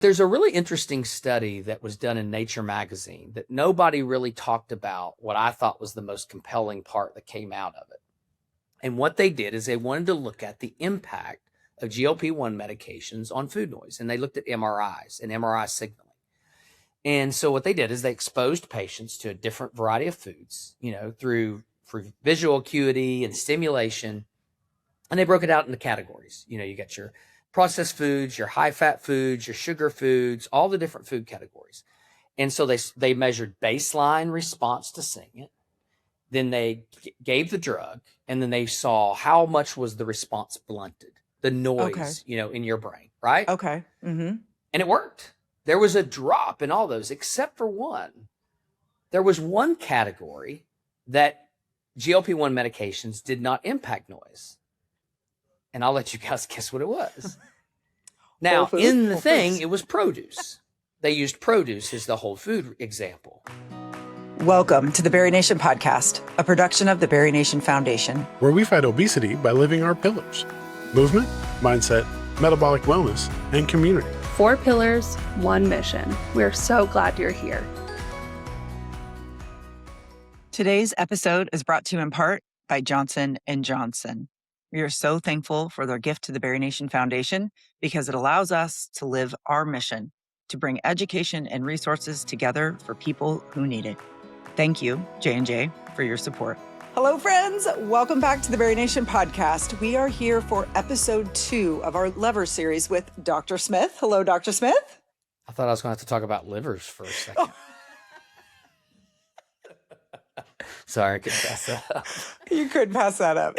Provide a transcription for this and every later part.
There's a really interesting study that was done in Nature magazine that nobody really talked about, what I thought was the most compelling part that came out of it. And what they did is they wanted to look at the impact of GLP-1 medications on food noise. And they looked at MRIs and MRI signaling. And so what they did is they exposed patients to a different variety of foods, through visual acuity and stimulation. And they broke it out into categories. You got your processed foods, your high fat foods, your sugar foods, all the different food categories. And so they measured baseline response to seeing it. Then they gave the drug, and then they saw how much was the response blunted, the noise, in your brain, right? Okay. Mm-hmm. And it worked. There was a drop in all those, except for one. There was one category that GLP-1 medications did not impact noise. And I'll let you guys guess what it was. Now, in the thing, it was produce. They used produce as the whole food example. Welcome to the BariNation Podcast, a production of the BariNation Foundation, where we fight obesity by living our pillars: movement, mindset, metabolic wellness, and community. 4 pillars, 1 mission. We're so glad you're here. Today's episode is brought to you in part by Johnson & Johnson. We are so thankful for their gift to the BariNation Foundation because it allows us to live our mission to bring education and resources together for people who need it. Thank you, J&J, for your support. Hello, friends. Welcome back to the BariNation Podcast. We are here for episode 2 of our Lever series with Dr. Smith. Hello, Dr. Smith. I thought I was going to have to talk about livers for a second. Sorry, I couldn't pass that up. You couldn't pass that up.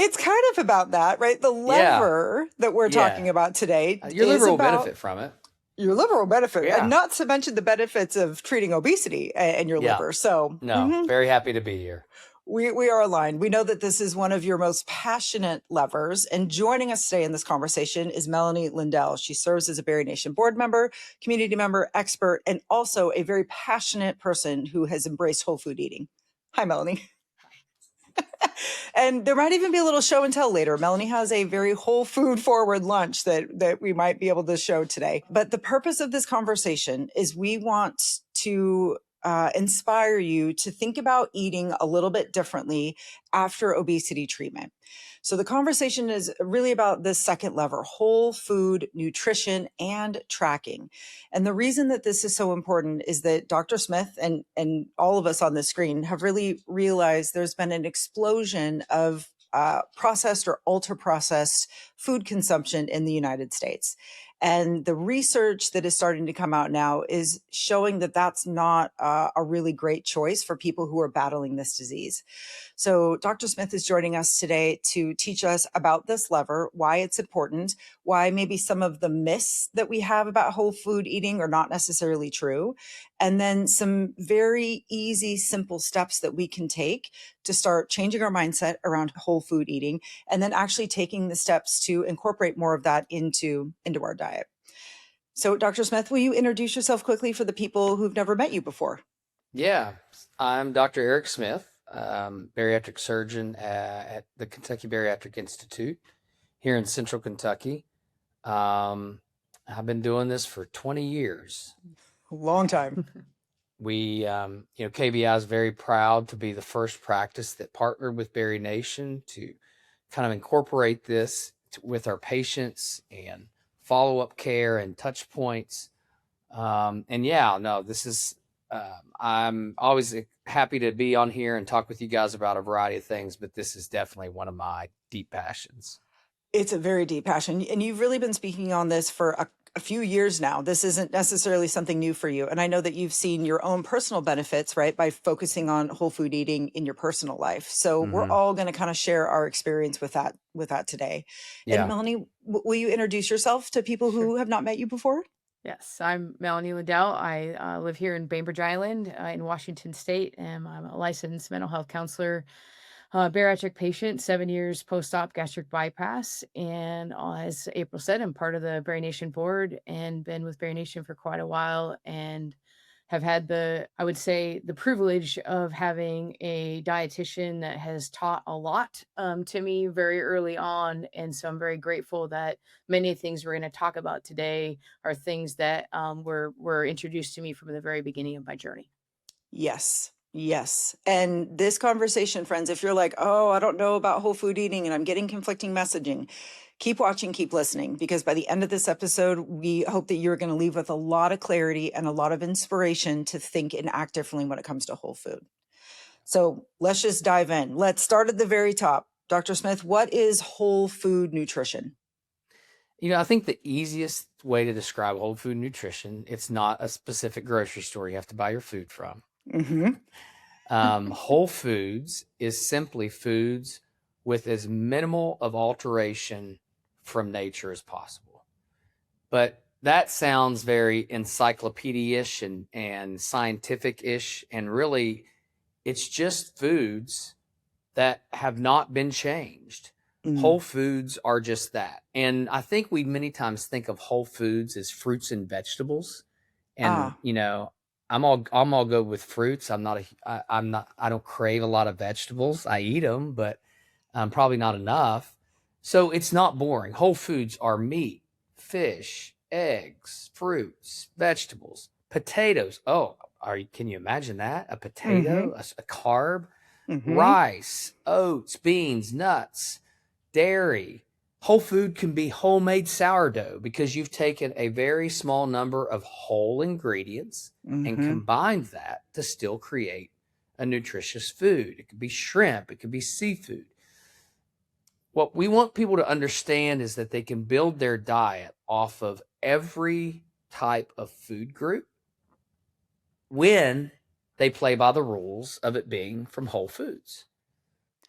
It's kind of about that, right? The lever that we're talking about today. Your liver will benefit from it. Your liver will benefit, and not to mention the benefits of treating obesity and your liver. So, very happy to be here. We are aligned. We know that this is one of your most passionate levers. And joining us today in this conversation is Melanie Lindell. She serves as a BariNation board member, community member, expert, and also a very passionate person who has embraced whole food eating. Hi, Melanie. And there might even be a little show and tell later. Melanie has a very whole food forward lunch that we might be able to show today. But the purpose of this conversation is we want to inspire you to think about eating a little bit differently after obesity treatment. So the conversation is really about this second lever: whole food, nutrition, and tracking. And the reason that this is so important is that Dr. Smith and all of us on the screen have really realized there's been an explosion of processed or ultra-processed food consumption in the United States. And the research that is starting to come out now is showing that that's not a really great choice for people who are battling this disease. So Dr. Smith is joining us today to teach us about this lever, why it's important, why maybe some of the myths that we have about whole food eating are not necessarily true, and then some very easy, simple steps that we can take to start changing our mindset around whole food eating, and then actually taking the steps to incorporate more of that into our diet. So Dr. Smith, will you introduce yourself quickly for the people who've never met you before? Yeah, I'm Dr. Eric Smith, bariatric surgeon at the Kentucky Bariatric Institute here in Central Kentucky. I've been doing this for 20 years. Long time. We, KBI is very proud to be the first practice that partnered with BariNation to kind of incorporate this with our patients and follow-up care and touch points. This is, I'm always happy to be on here and talk with you guys about a variety of things, but this is definitely one of my deep passions. It's a very deep passion. And you've really been speaking on this for a few years now. This isn't necessarily something new for you. And I know that you've seen your own personal benefits, right, by focusing on whole food eating in your personal life. So we're all going to kind of share our experience with that today. Yeah. And Melanie, will you introduce yourself to people who have not met you before? Yes, I'm Melanie Lindell. I live here in Bainbridge Island in Washington State, and I'm a licensed mental health counselor, bariatric patient, 7 years post-op gastric bypass. And as April said, I'm part of the BariNation board and been with BariNation for quite a while, and have had I would say, the privilege of having a dietitian that has taught a lot to me very early on. And so I'm very grateful that many of the things we're going to talk about today are things that were introduced to me from the very beginning of my journey. Yes. Yes. And this conversation, friends, if you're like, oh, I don't know about whole food eating and I'm getting conflicting messaging, keep watching, keep listening, because by the end of this episode, we hope that you're going to leave with a lot of clarity and a lot of inspiration to think and act differently when it comes to whole food. So let's just dive in. Let's start at the very top. Dr. Smith, what is whole food nutrition? I think the easiest way to describe whole food nutrition, it's not a specific grocery store you have to buy your food from. Whole foods is simply foods with as minimal of alteration from nature as possible. But that sounds very encyclopedia-ish and scientific-ish, and really it's just foods that have not been changed. Whole foods are just that. And I think we many times think of whole foods as fruits and vegetables. And I'm all good with fruits. I don't crave a lot of vegetables. I eat them, but probably not enough. So it's not boring. Whole foods are meat, fish, eggs, fruits, vegetables, potatoes. Oh, can you imagine that? A potato, a carb, rice, oats, beans, nuts, dairy. Whole food can be homemade sourdough because you've taken a very small number of whole ingredients and combined that to still create a nutritious food. It could be shrimp. It could be seafood. What we want people to understand is that they can build their diet off of every type of food group when they play by the rules of it being from whole foods.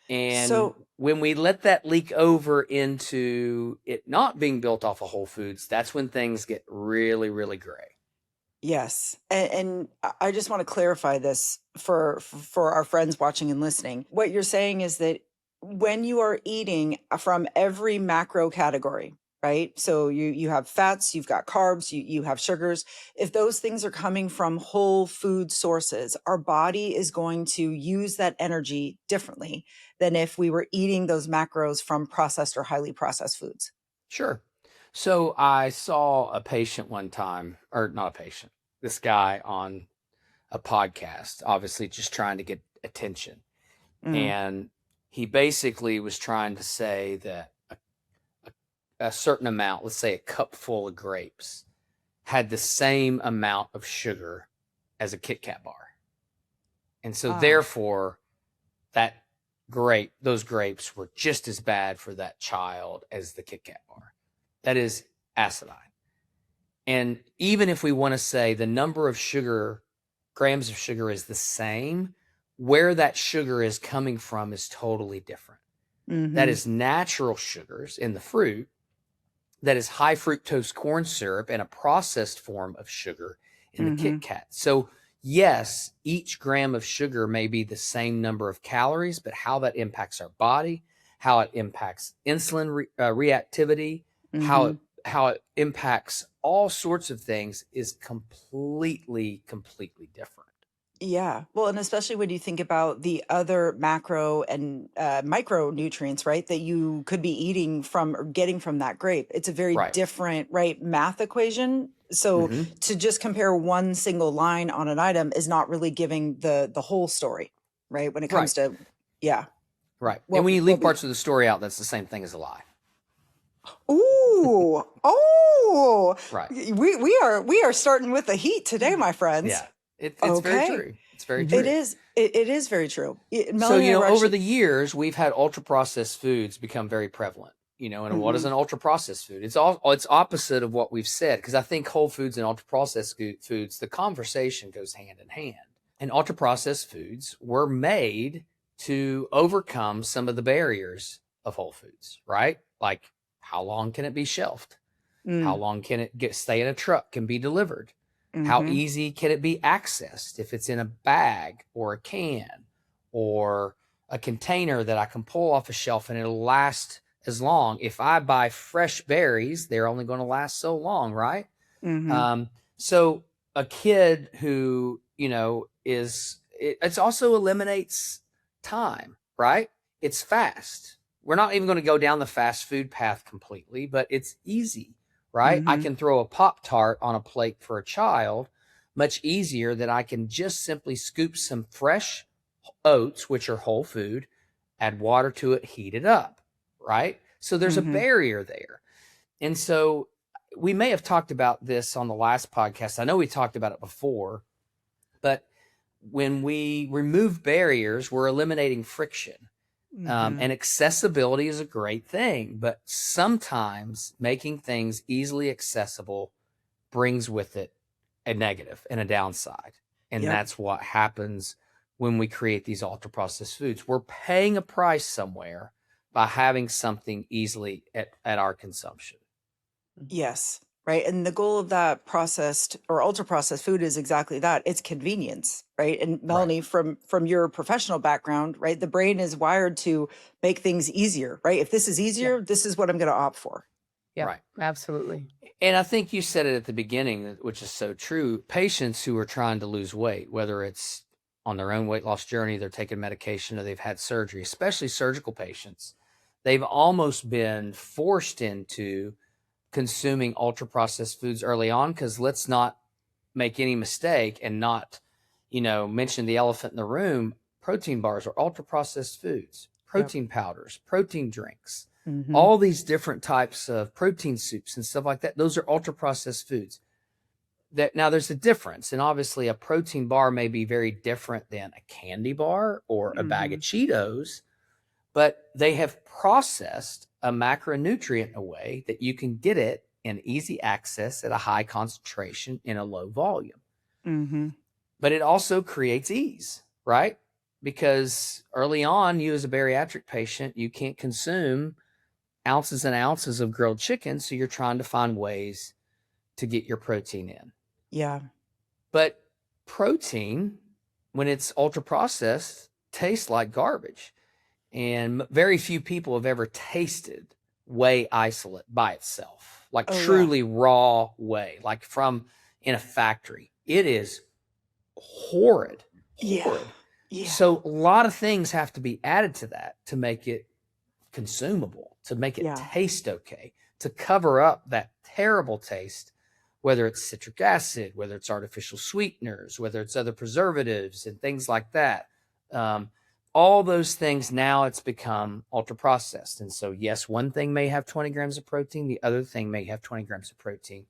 And when we let that leak over into it not being built off of whole foods, that's when things get really, really gray. Yes. And I just want to clarify this for our friends watching and listening. What you're saying is that when you are eating from every macro category, right? So you have fats, you've got carbs, you have sugars. If those things are coming from whole food sources, our body is going to use that energy differently than if we were eating those macros from processed or highly processed foods. Sure. So I saw a patient one time, or not a patient, this guy on a podcast, obviously just trying to get attention. And he basically was trying to say that a certain amount, let's say a cup full of grapes, had the same amount of sugar as a Kit Kat bar. And so therefore those grapes were just as bad for that child as the Kit Kat bar. That is acidine. And even if we want to say the number of grams of sugar is the same, where that sugar is coming from is totally different. That is natural sugars in the fruit. That is high fructose corn syrup and a processed form of sugar in the Kit Kat. So yes, each gram of sugar may be the same number of calories, but how that impacts our body, how it impacts insulin reactivity, how it impacts all sorts of things is completely different. Yeah. Well, and especially when you think about the other macro and micronutrients, right, that you could be eating from or getting from that grape. It's a very different, math equation. So to just compare one single line on an item is not really giving the whole story, right? When it comes to, Right. And when you leave parts of the story out, that's the same thing as a lie. Ooh. Right. We are starting with the heat today, my friends. Yeah. It's very true. It's very true. It is very true. Melanie, so, over the years, we've had ultra-processed foods become very prevalent, and what is an ultra-processed food? It's opposite of what we've said, because I think whole foods and ultra-processed foods, the conversation goes hand in hand. And ultra-processed foods were made to overcome some of the barriers of whole foods, right? Like, how long can it be shelved? How long can it stay in a truck, can be delivered? How easy can it be accessed if it's in a bag or a can or a container that I can pull off a shelf and it'll last as long? If I buy fresh berries, they're only going to last so long, right? So a kid who, it also eliminates time, right? It's fast. We're not even going to go down the fast food path completely, but it's easy, right? I can throw a Pop-Tart on a plate for a child much easier than I can just simply scoop some fresh oats, which are whole food, add water to it, heat it up, right? So there's a barrier there. And so we may have talked about this on the last podcast. I know we talked about it before, but when we remove barriers, we're eliminating friction. And accessibility is a great thing, but sometimes making things easily accessible brings with it a negative and a downside. And that's what happens when we create these ultra processed foods. We're paying a price somewhere by having something easily at our consumption. Yes. Right. And the goal of that processed or ultra processed food is exactly that. It's convenience. Right. And Melanie, from your professional background, right, the brain is wired to make things easier. Right. If this is easier, this is what I'm going to opt for. Yeah, Right. Absolutely. And I think you said it at the beginning, which is so true. Patients who are trying to lose weight, whether it's on their own weight loss journey, they're taking medication, or they've had surgery, especially surgical patients, they've almost been forced into consuming ultra processed foods early on, because let's not make any mistake and not, mention the elephant in the room. Protein bars are ultra processed foods, protein powders, protein drinks, all these different types of protein soups and stuff like that. Those are ultra processed foods. Now there's a difference, and obviously a protein bar may be very different than a candy bar or a bag of Cheetos, but they have processed a macronutrient in a way that you can get it in easy access at a high concentration in a low volume. But it also creates ease, right? Because early on, you as a bariatric patient, you can't consume ounces and ounces of grilled chicken, so you're trying to find ways to get your protein in. Yeah. But protein, when it's ultra processed, tastes like garbage. And very few people have ever tasted whey isolate by itself, like truly raw whey, like from in a factory. It is horrid. Yeah. So a lot of things have to be added to that to make it consumable, to make it taste okay, to cover up that terrible taste, whether it's citric acid, whether it's artificial sweeteners, whether it's other preservatives and things like that. All those things, now it's become ultra processed. And so, yes, one thing may have 20 grams of protein, the other thing may have 20 grams of protein,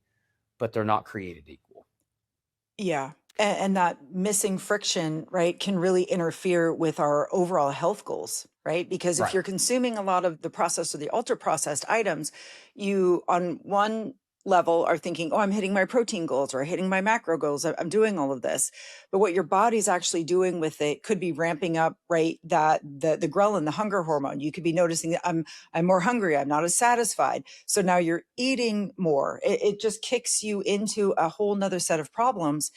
but they're not created equal. Yeah. And that missing friction, right, can really interfere with our overall health goals, right? Because if you're consuming a lot of the processed or the ultra processed items, you on one level are thinking, oh, I'm hitting my protein goals or hitting my macro goals. I'm doing all of this. But what your body's actually doing with it could be ramping up, right, that the ghrelin, the hunger hormone. You could be noticing that I'm more hungry. I'm not as satisfied. So now you're eating more. It just kicks you into a whole nother set of problems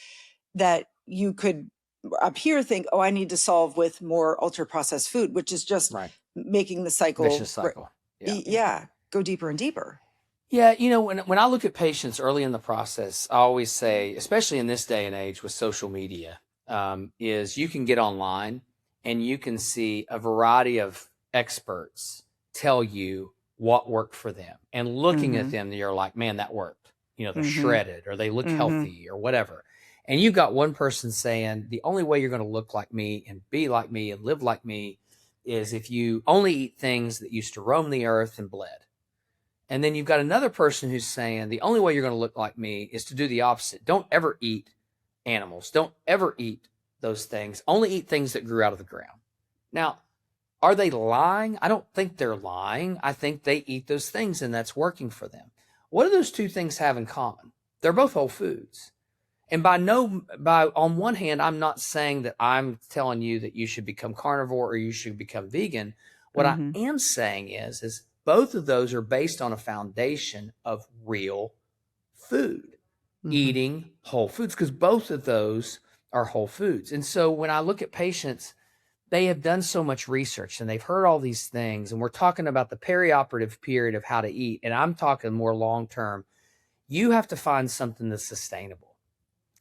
that you could up here think, oh, I need to solve with more ultra processed food, which is just making the cycle, vicious cycle. Go deeper and deeper. Yeah, when I look at patients early in the process, I always say, especially in this day and age with social media, is you can get online and you can see a variety of experts tell you what worked for them. And looking at them, you're like, man, that worked. They're shredded, or they look healthy, or whatever. And you've got one person saying, the only way you're going to look like me and be like me and live like me is if you only eat things that used to roam the earth and bled. And then you've got another person who's saying, the only way you're going to look like me is to do the opposite. Don't ever eat animals. Don't ever eat those things. Only eat things that grew out of the ground. Now, are they lying? I don't think they're lying. I think they eat those things and that's working for them. What do those two things have in common? They're both whole foods. And on one hand, I'm not saying that I'm telling you that you should become carnivore or you should become vegan. What I am saying is both of those are based on a foundation of real food, eating whole foods, because both of those are whole foods. And so when I look at patients, they have done so much research and they've heard all these things. And we're talking about the perioperative period of how to eat. And I'm talking more long-term. You have to find something that's sustainable.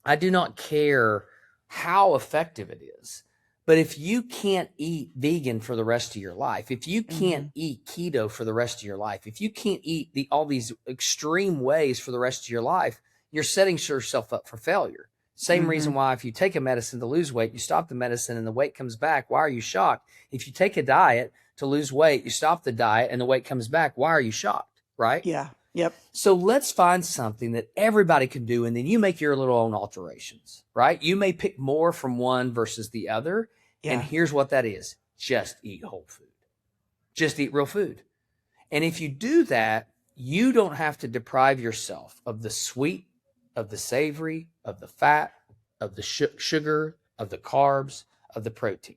I do not care how effective it is. But if you can't eat vegan for the rest of your life, if you can't eat keto for the rest of your life, if you can't eat all these extreme ways for the rest of your life, you're setting yourself up for failure. Same reason why if you take a medicine to lose weight, you stop the medicine and the weight comes back. Why are you shocked? If you take a diet to lose weight, you stop the diet and the weight comes back. Why are you shocked? Right? Yeah. Yep. So let's find something that everybody can do, and then you make your little own alterations, right? You may pick more from one versus the other. Yeah. And here's what that is. Just eat whole food. Just eat real food. And if you do that, you don't have to deprive yourself of the sweet, of the savory, of the fat, of the sugar, of the carbs, of the protein.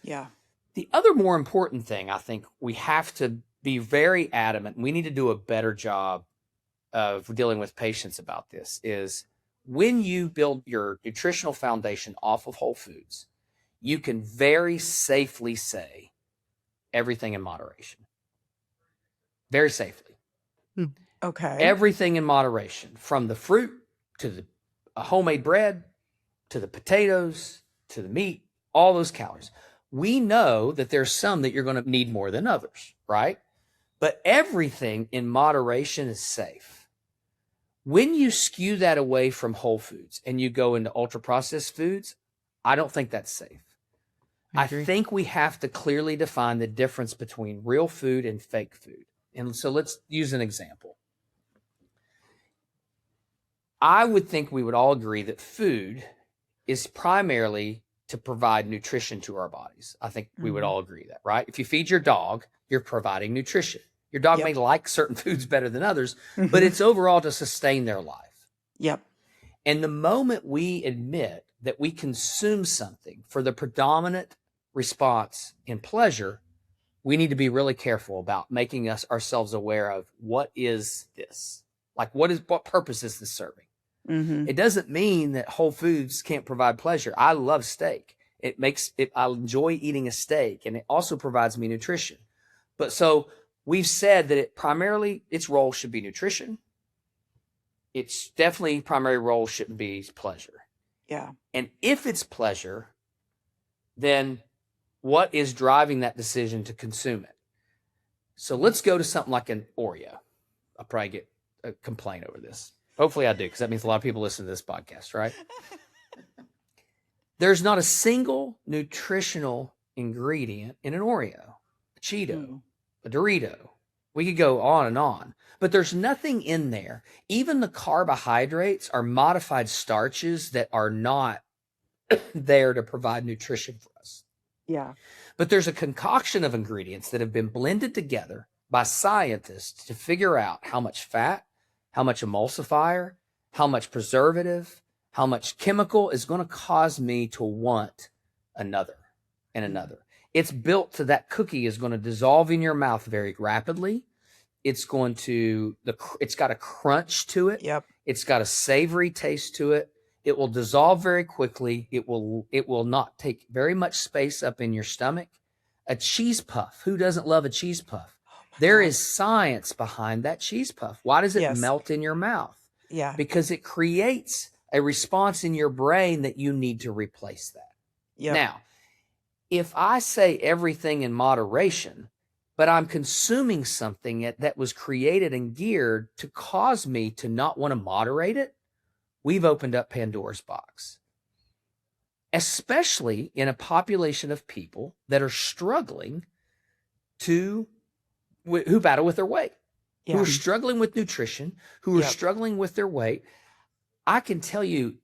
Yeah. The other more important thing I think we have to be very adamant, and we need to do a better job of dealing with patients about this, is when you build your nutritional foundation off of whole foods, you can very safely say everything in moderation. Very safely. Okay. Everything in moderation, from the fruit to the homemade bread, to the potatoes, to the meat, all those calories. We know that there's some that you're going to need more than others, right? But everything in moderation is safe. When you skew that away from whole foods and you go into ultra-processed foods, I don't think that's safe. I think we have to clearly define the difference between real food and fake food. And so let's use an example. I would think we would all agree that food is primarily to provide nutrition to our bodies. I think we would all agree that, right? If you feed your dog, you're providing nutrition. Your dog may like certain foods better than others, but it's overall to sustain their life. Yep. And the moment we admit that we consume something for the predominant response in pleasure, we need to be really careful about making ourselves aware of what is this? Like, what purpose is this serving? It doesn't mean that whole foods can't provide pleasure. I love steak. I enjoy eating a steak, and it also provides me nutrition. But so we've said that its role should be nutrition. Its definitely primary role shouldn't be pleasure. Yeah. And if it's pleasure, then what is driving that decision to consume it? So let's go to something like an Oreo. I'll probably get a complaint over this. Hopefully I do, because that means a lot of people listen to this podcast, right? There's not a single nutritional ingredient in an Oreo, a Cheeto, a Dorito. We could go on and on, but there's nothing in there. Even the carbohydrates are modified starches that are not there to provide nutrition for us. Yeah. But there's a concoction of ingredients that have been blended together by scientists to figure out how much fat, how much emulsifier, how much preservative, how much chemical is going to cause me to want another and another. It's built so that cookie is going to dissolve in your mouth very rapidly. It's got a crunch to it. Yep. It's got a savory taste to it. It will dissolve very quickly. It will not take very much space up in your stomach. A cheese puff. Who doesn't love a cheese puff? There is science behind that cheese puff. Why does it melt in your mouth? Yeah. Because it creates a response in your brain that you need to replace that. Yep. Now, if I say everything in moderation, but I'm consuming something that was created and geared to cause me to not want to moderate it, we've opened up Pandora's box. Especially in a population of people that are struggling who battle with their weight, who are struggling with nutrition, who are struggling with their weight. I can tell you,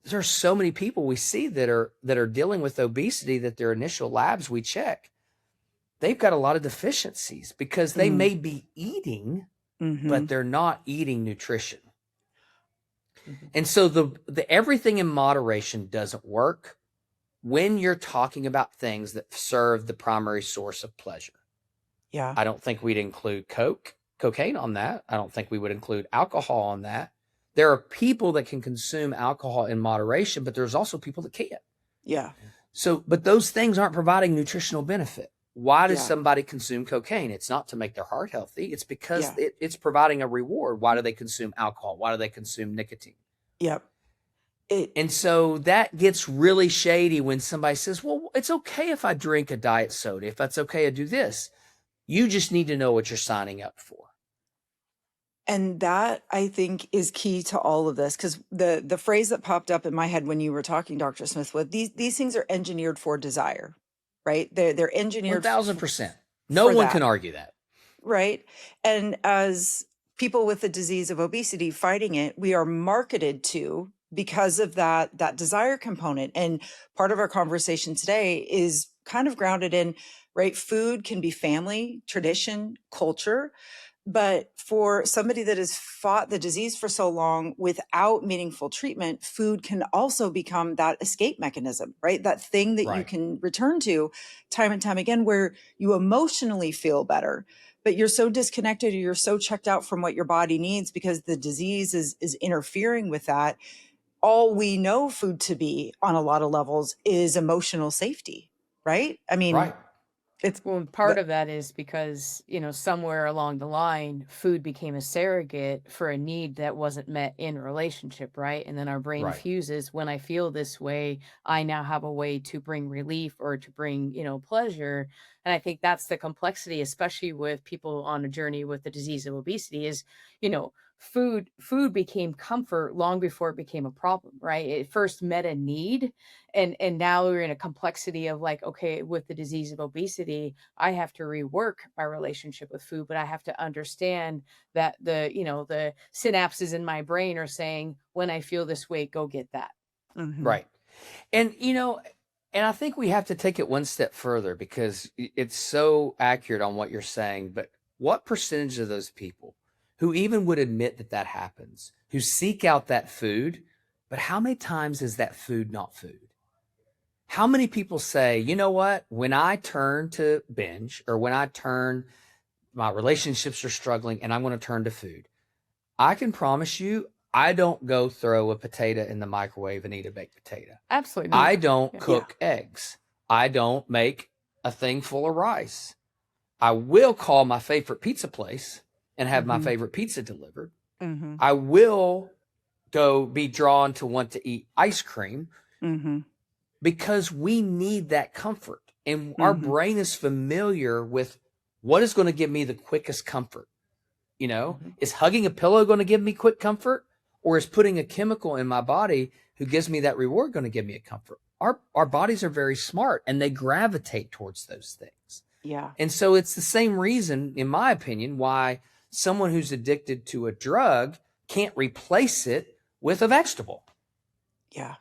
there's so many people we see that are dealing with obesity that their initial labs we check, they've got a lot of deficiencies because they may be eating, but they're not eating nutrition. And so the everything in moderation doesn't work when you're talking about things that serve the primary source of pleasure. Yeah. I don't think we'd include cocaine on that. I don't think we would include alcohol on that. There are people that can consume alcohol in moderation, but there's also people that can't. Yeah. So, but those things aren't providing nutritional benefit. Why does somebody consume cocaine? It's not to make their heart healthy. It's because it's providing a reward. Why do they consume alcohol? Why do they consume nicotine? Yep. And so that gets really shady when somebody says, well, it's okay if I drink a diet soda. If that's okay, I do this. You just need to know what you're signing up for. And that, I think, is key to all of this, because the phrase that popped up in my head when you were talking, Dr. Smith, was these things are engineered for desire, right? They're engineered 1,000%. No one can argue that. Right. And as people with the disease of obesity fighting it, we are marketed to because of that desire component. And part of our conversation today is kind of grounded in, right? Food can be family, tradition, culture. But for somebody that has fought the disease for so long without meaningful treatment, food can also become that escape mechanism, right? That thing that you can return to time and time again, where you emotionally feel better, but you're so disconnected or you're so checked out from what your body needs because the disease is interfering with that. All we know food to be on a lot of levels is emotional safety, right? I mean, Well, part of that is because, somewhere along the line, food became a surrogate for a need that wasn't met in a relationship, right? And then our brain fuses, when I feel this way, I now have a way to bring relief or to bring, pleasure. And I think that's the complexity, especially with people on a journey with the disease of obesity, is, food became comfort long before it became a problem, right? It first met a need, and now we're in a complexity of like, okay, with the disease of obesity, I have to rework my relationship with food, but I have to understand that the synapses in my brain are saying, when I feel this way, go get that. Right. And and I think we have to take it one step further, because it's so accurate on what you're saying. But what percentage of those people who even would admit that happens, who seek out that food, but how many times is that food not food? How many people say, you know what, when I turn to binge, or when my relationships are struggling and I'm going to turn to food, I can promise you, I don't go throw a potato in the microwave and eat a baked potato. Absolutely not. I don't cook eggs. I don't make a thing full of rice. I will call my favorite pizza place and have my favorite pizza delivered. I will be drawn to want to eat ice cream because we need that comfort. And our brain is familiar with what is going to give me the quickest comfort. Is hugging a pillow going to give me quick comfort, or is putting a chemical in my body who gives me that reward going to give me a comfort? Our bodies are very smart, and they gravitate towards those things. Yeah. And so it's the same reason, in my opinion, why someone who's addicted to a drug can't replace it with a vegetable. Yeah.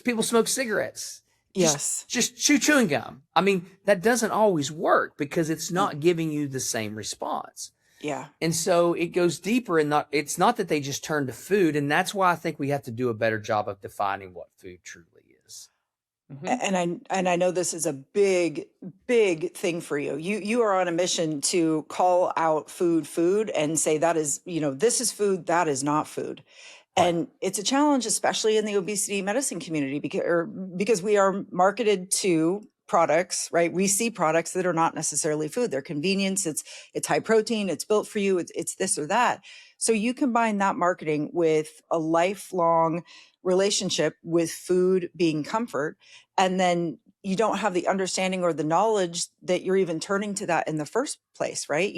People smoke cigarettes. Yes. Just chew chewing gum. I mean, that doesn't always work because it's not giving you the same response. Yeah. And so it goes deeper, and it's not that they just turn to food. And that's why I think we have to do a better job of defining what food truly is. And I know this is a big thing for you. You are on a mission to call out food and say that is, this is food, that is not food. And it's a challenge, especially in the obesity medicine community, because we are marketed to products, right? We see products that are not necessarily food. They're convenience. It's high protein. It's built for you. It's this or that. So you combine that marketing with a lifelong relationship with food being comfort, and then you don't have the understanding or the knowledge that you're even turning to that in the first place, right?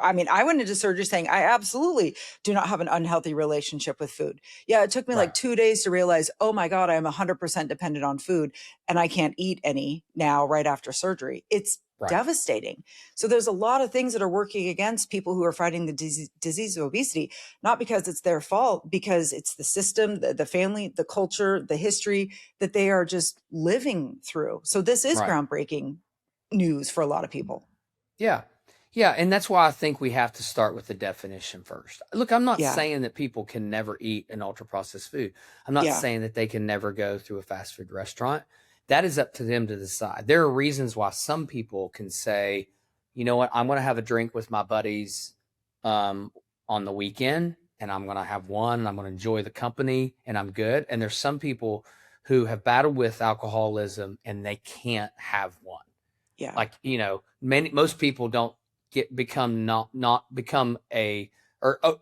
I mean, I went into surgery saying I absolutely do not have an unhealthy relationship with food. Yeah, it took me like 2 days to realize, oh my God, I'm 100% dependent on food, and I can't eat any now right after surgery. It's devastating. So there's a lot of things that are working against people who are fighting the disease of obesity, not because it's their fault, because it's the system, the family, the culture, the history that they are just living through. So this is groundbreaking news for a lot of people. Yeah. Yeah. And that's why I think we have to start with the definition first. Look, I'm not saying that people can never eat an ultra processed food. I'm not saying that they can never go through a fast food restaurant. That is up to them to decide. There are reasons why some people can say, you know what, I'm going to have a drink with my buddies on the weekend, and I'm going to have one, and I'm going to enjoy the company, and I'm good. And there's some people who have battled with alcoholism and they can't have one. Yeah. Like, most people don't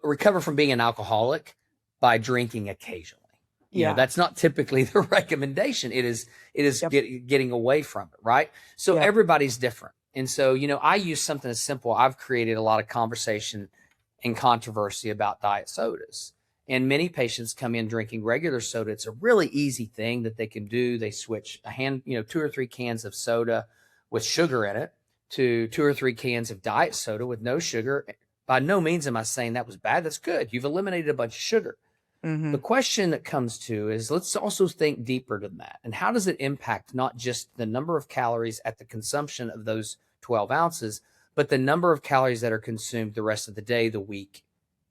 recover from being an alcoholic by drinking occasionally. You know, Yeah. that's not typically the recommendation. It is Yep. getting away from it, right? So Yep. everybody's different. And so, I use something as simple. I've created a lot of conversation and controversy about diet sodas. And many patients come in drinking regular soda. It's a really easy thing that they can do. They switch 2 or 3 cans of soda with sugar in it to 2 or 3 cans of diet soda with no sugar. By no means am I saying that was bad. That's good. You've eliminated a bunch of sugar. Mm-hmm. The question that comes to is, let's also think deeper than that. And how does it impact not just the number of calories at the consumption of those 12 ounces, but the number of calories that are consumed the rest of the day, the week,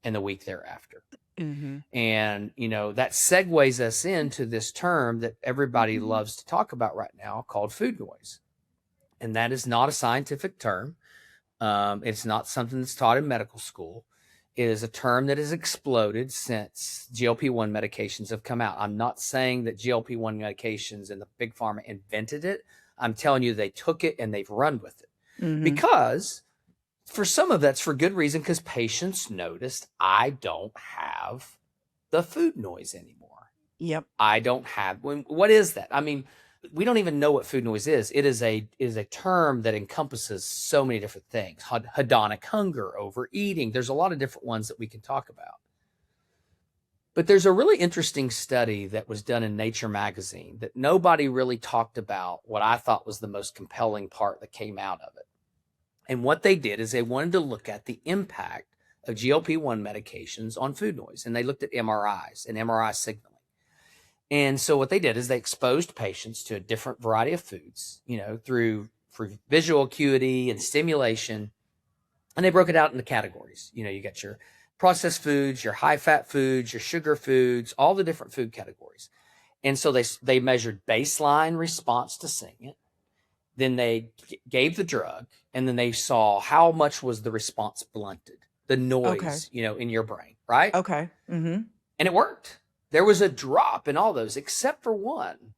and the week thereafter? Mm-hmm. And, that segues us into this term that everybody loves to talk about right now called food noise. And that is not a scientific term. It's not something that's taught in medical school. It is a term that has exploded since GLP-1 medications have come out. I'm not saying that GLP-1 medications and the big pharma invented it. I'm telling you they took it and they've run with it. Mm-hmm. Because for some of that's for good reason, because patients noticed, I don't have the food noise anymore. Yep. I don't have, what is that? I mean, we don't even know what food noise is. It is a term that encompasses so many different things. Hedonic hunger, overeating. There's a lot of different ones that we can talk about. But there's a really interesting study that was done in Nature magazine that nobody really talked about, what I thought was the most compelling part that came out of it. And what they did is they wanted to look at the impact of GLP-1 medications on food noise. And they looked at MRIs and MRI signaling. And so what they did is they exposed patients to a different variety of foods, through visual acuity and stimulation. And they broke it out into categories. You got your processed foods, your high fat foods, your sugar foods, all the different food categories. And so they measured baseline response to seeing it. Then they gave the drug, and then they saw how much was the response blunted, the noise, in your brain, right? Okay. Mm-hmm. And it worked. There was a drop in all those, except for one.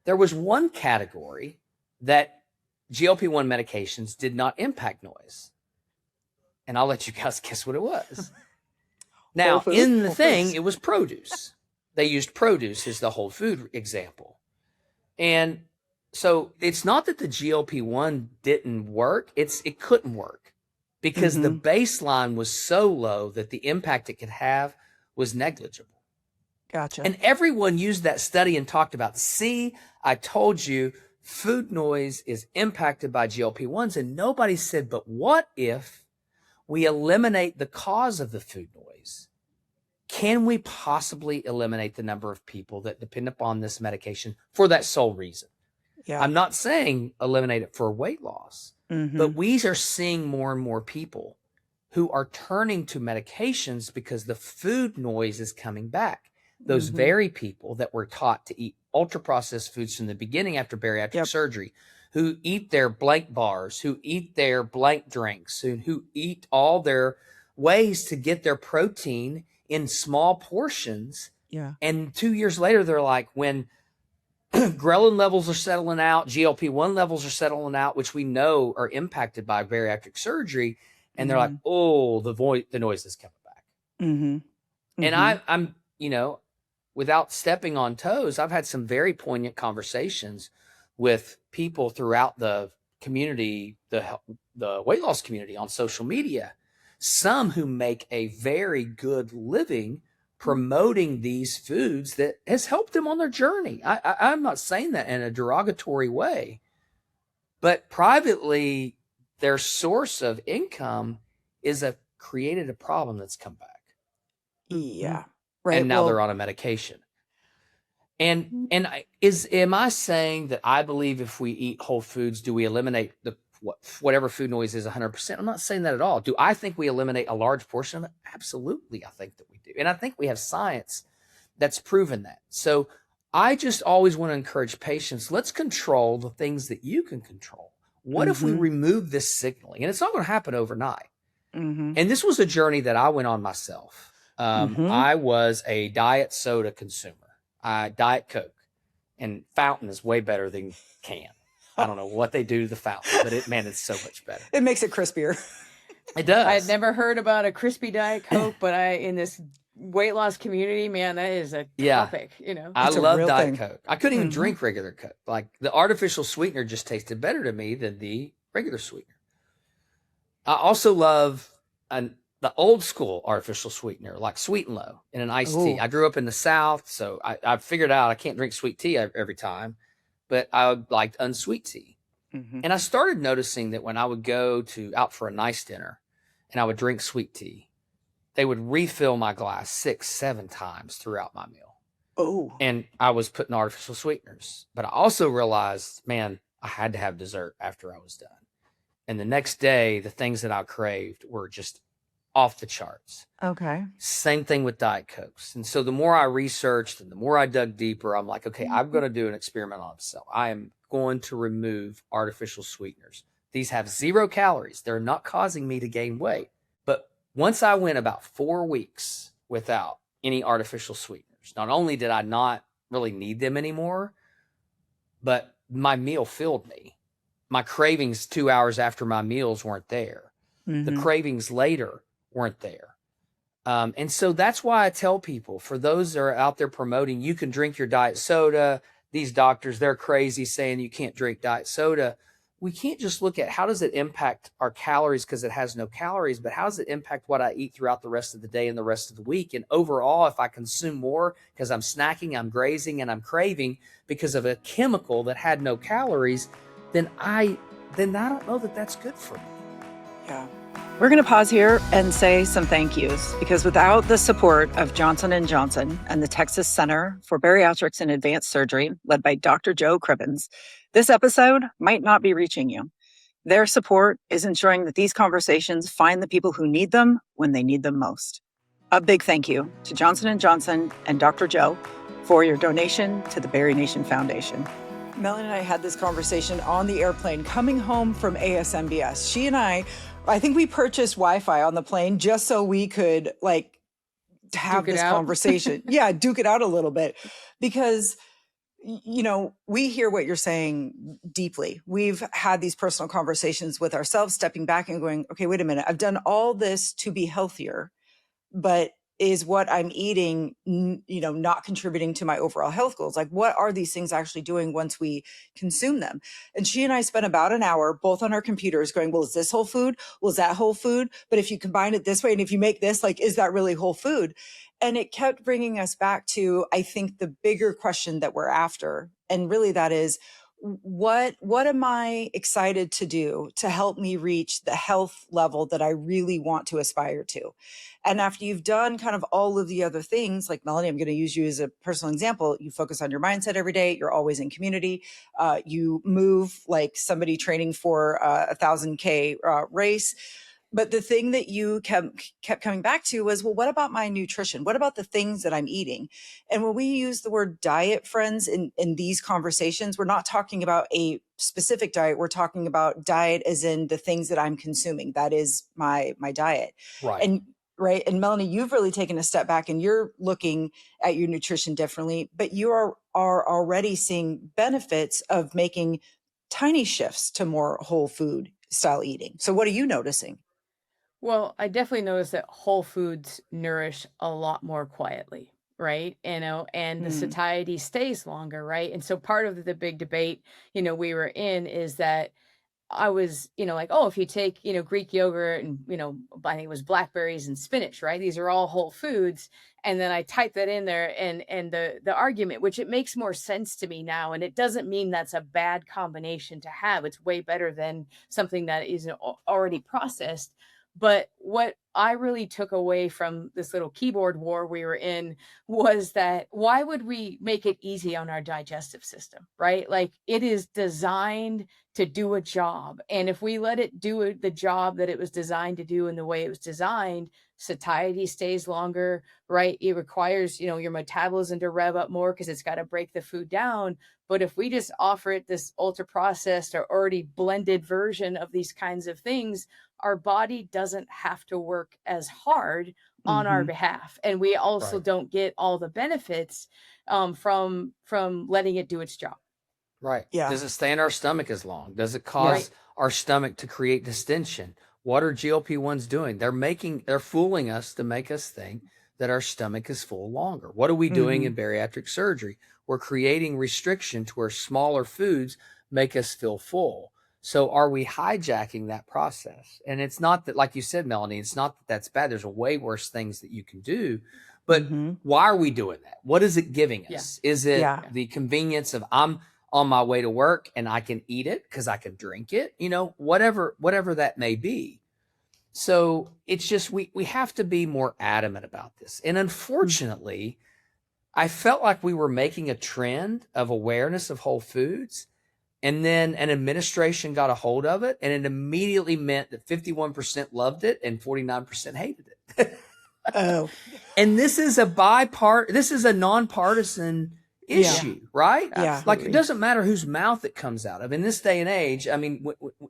There was one category that GLP-1 medications did not impact noise. And I'll let you guys guess what it was. Now, in the thing, it was produce. They used produce as the whole food example. And so it's not that the GLP-1 didn't work. It couldn't work because the baseline was so low that the impact it could have was negligible. Gotcha. And everyone used that study and talked about, see, I told you food noise is impacted by GLP-1s. And nobody said, but what if we eliminate the cause of the food noise? Can we possibly eliminate the number of people that depend upon this medication for that sole reason? Yeah. I'm not saying eliminate it for weight loss, but we are seeing more and more people who are turning to medications because the food noise is coming back. Those very people that were taught to eat ultra-processed foods from the beginning after bariatric surgery, who eat their blank bars, who eat their blank drinks, who eat all their ways to get their protein in small portions. Yeah. And 2 years later, they're like, when ghrelin levels are settling out, GLP-1 levels are settling out, which we know are impacted by bariatric surgery. And they're like, oh, the noise is coming back. And I'm, without stepping on toes, I've had some very poignant conversations with people throughout the community, the weight loss community on social media, some who make a very good living promoting these foods that has helped them on their journey. I'm not saying that in a derogatory way, but privately, their source of income created a problem that's come back. Yeah. Right. And now they're on a medication. And am I saying that I believe if we eat whole foods, do we eliminate whatever food noise is 100%? I'm not saying that at all. Do I think we eliminate a large portion of it? Absolutely, I think that we do. And I think we have science that's proven that. So I just always want to encourage patients, let's control the things that you can control. What if we remove this signaling? And it's not going to happen overnight. And this was a journey that I went on myself. I was a diet soda consumer. Diet Coke, and fountain is way better than can. I don't know what they do to the fountain, but it's so much better. It makes it crispier. It does. I had never heard about a crispy Diet Coke, but in this weight loss community, man, that is a Yeah. topic, you know. I It's a love real Diet thing. Coke. I couldn't even Mhm. drink regular Coke. Like the artificial sweetener just tasted better to me than the regular sweetener. I also love the old school artificial sweetener, like Sweet and Low in an iced tea. Ooh. I grew up in the South, so I figured out I can't drink sweet tea every time, but I liked unsweet tea. Mhm. And I started noticing that when I would go out for a nice dinner and I would drink sweet tea, they would refill my glass 6, 7 times throughout my meal. Oh. And I was putting artificial sweeteners. But I also realized, man, I had to have dessert after I was done. And the next day, the things that I craved were just off the charts. Okay. Same thing with Diet Cokes. And so the more I researched and the more I dug deeper, I'm like, okay, I'm going to do an experiment on myself. I am going to remove artificial sweeteners. These have 0 calories. They're not causing me to gain weight. But once I went about 4 weeks without any artificial sweeteners, not only did I not really need them anymore, but my meal filled me. My cravings 2 hours after my meals weren't there. The Mhm. cravings later weren't there. And so that's why I tell people, for those that are out there promoting, you can drink your diet soda. These doctors, they're crazy saying you can't drink diet soda. We can't just look at how does it impact our calories because it has no calories, but how does it impact what I eat throughout the rest of the day and the rest of the week? And overall, if I consume more because I'm snacking, I'm grazing, and I'm craving because of a chemical that had no calories, then I don't know that that's good for me. Yeah. We're going to pause here and say some thank yous, because without the support of Johnson & Johnson and the Texas Center for Bariatrics and Advanced Surgery, led by Dr. Joe Cribbins, this episode might not be reaching you. Their support is ensuring that these conversations find the people who need them when they need them most. A big thank you to Johnson & Johnson and Dr. Joe for your donation to the BariNation Foundation. Melanie and I had this conversation on the airplane coming home from ASMBS. She and I think we purchased Wi-Fi on the plane just so we could have Duke it this out. conversation. Yeah, duke it out a little bit, because we hear what you're saying deeply. We've had these personal conversations with ourselves, stepping back and going, okay, wait a minute. I've done all this to be healthier, but is what I'm eating, not contributing to my overall health goals? Like, what are these things actually doing once we consume them? And she and I spent about an hour both on our computers going, well, is this whole food? Well, is that whole food? But if you combine it this way, and if you make this, is that really whole food? And it kept bringing us back to, I think, the bigger question that we're after. And really that is, what am I excited to do to help me reach the health level that I really want to aspire to? And after you've done kind of all of the other things, like Melanie, I'm going to use you as a personal example. You focus on your mindset every day. You're always in community. You move like somebody training for a 1,000K race. But the thing that you kept coming back to was, well, what about my nutrition? What about the things that I'm eating? And when we use the word diet, friends, in these conversations, we're not talking about a specific diet. We're talking about diet as in the things that I'm consuming. That is my diet. Right. And Melanie, you've really taken a step back and you're looking at your nutrition differently, but you are already seeing benefits of making tiny shifts to more whole food style eating. So what are you noticing? Well, I definitely noticed that whole foods nourish a lot more quietly, right? And the satiety stays longer, right? And so part of the big debate, we were in is that I was, oh, if you take, Greek yogurt and, I think it was blackberries and spinach, right? These are all whole foods. And then I typed that in there and the argument, which it makes more sense to me now. And it doesn't mean that's a bad combination to have. It's way better than something that is already processed. But what I really took away from this little keyboard war we were in was that why would we make it easy on our digestive system, right? Like, it is designed to do a job. And if we let it do the job that it was designed to do in the way it was designed, satiety stays longer, right? It requires, your metabolism to rev up more because it's got to break the food down. But if we just offer it this ultra processed or already blended version of these kinds of things, our body doesn't have to work as hard on our behalf. And we also don't get all the benefits from letting it do its job. Right. Yeah. Does it stay in our stomach as long? Does it cause our stomach to create distension? What are GLP-1s doing? They're fooling us to make us think that our stomach is full longer. What are we doing in bariatric surgery? We're creating restriction to where smaller foods make us feel full. So are we hijacking that process? And it's not that, like you said, Melanie, it's not that that's bad. There's a way worse things that you can do. But why are we doing that? What is it giving us? Is it the convenience of I'm on my way to work and I can eat it because I can drink it? You know, whatever that may be. So it's just we have to be more adamant about this. And unfortunately, I felt like we were making a trend of awareness of whole foods. And then an administration got a hold of it, and it immediately meant that 51% loved it and 49% hated it. Oh. And this is a nonpartisan issue, right? Yeah. Like, it doesn't matter whose mouth it comes out of. In this day and age, I mean,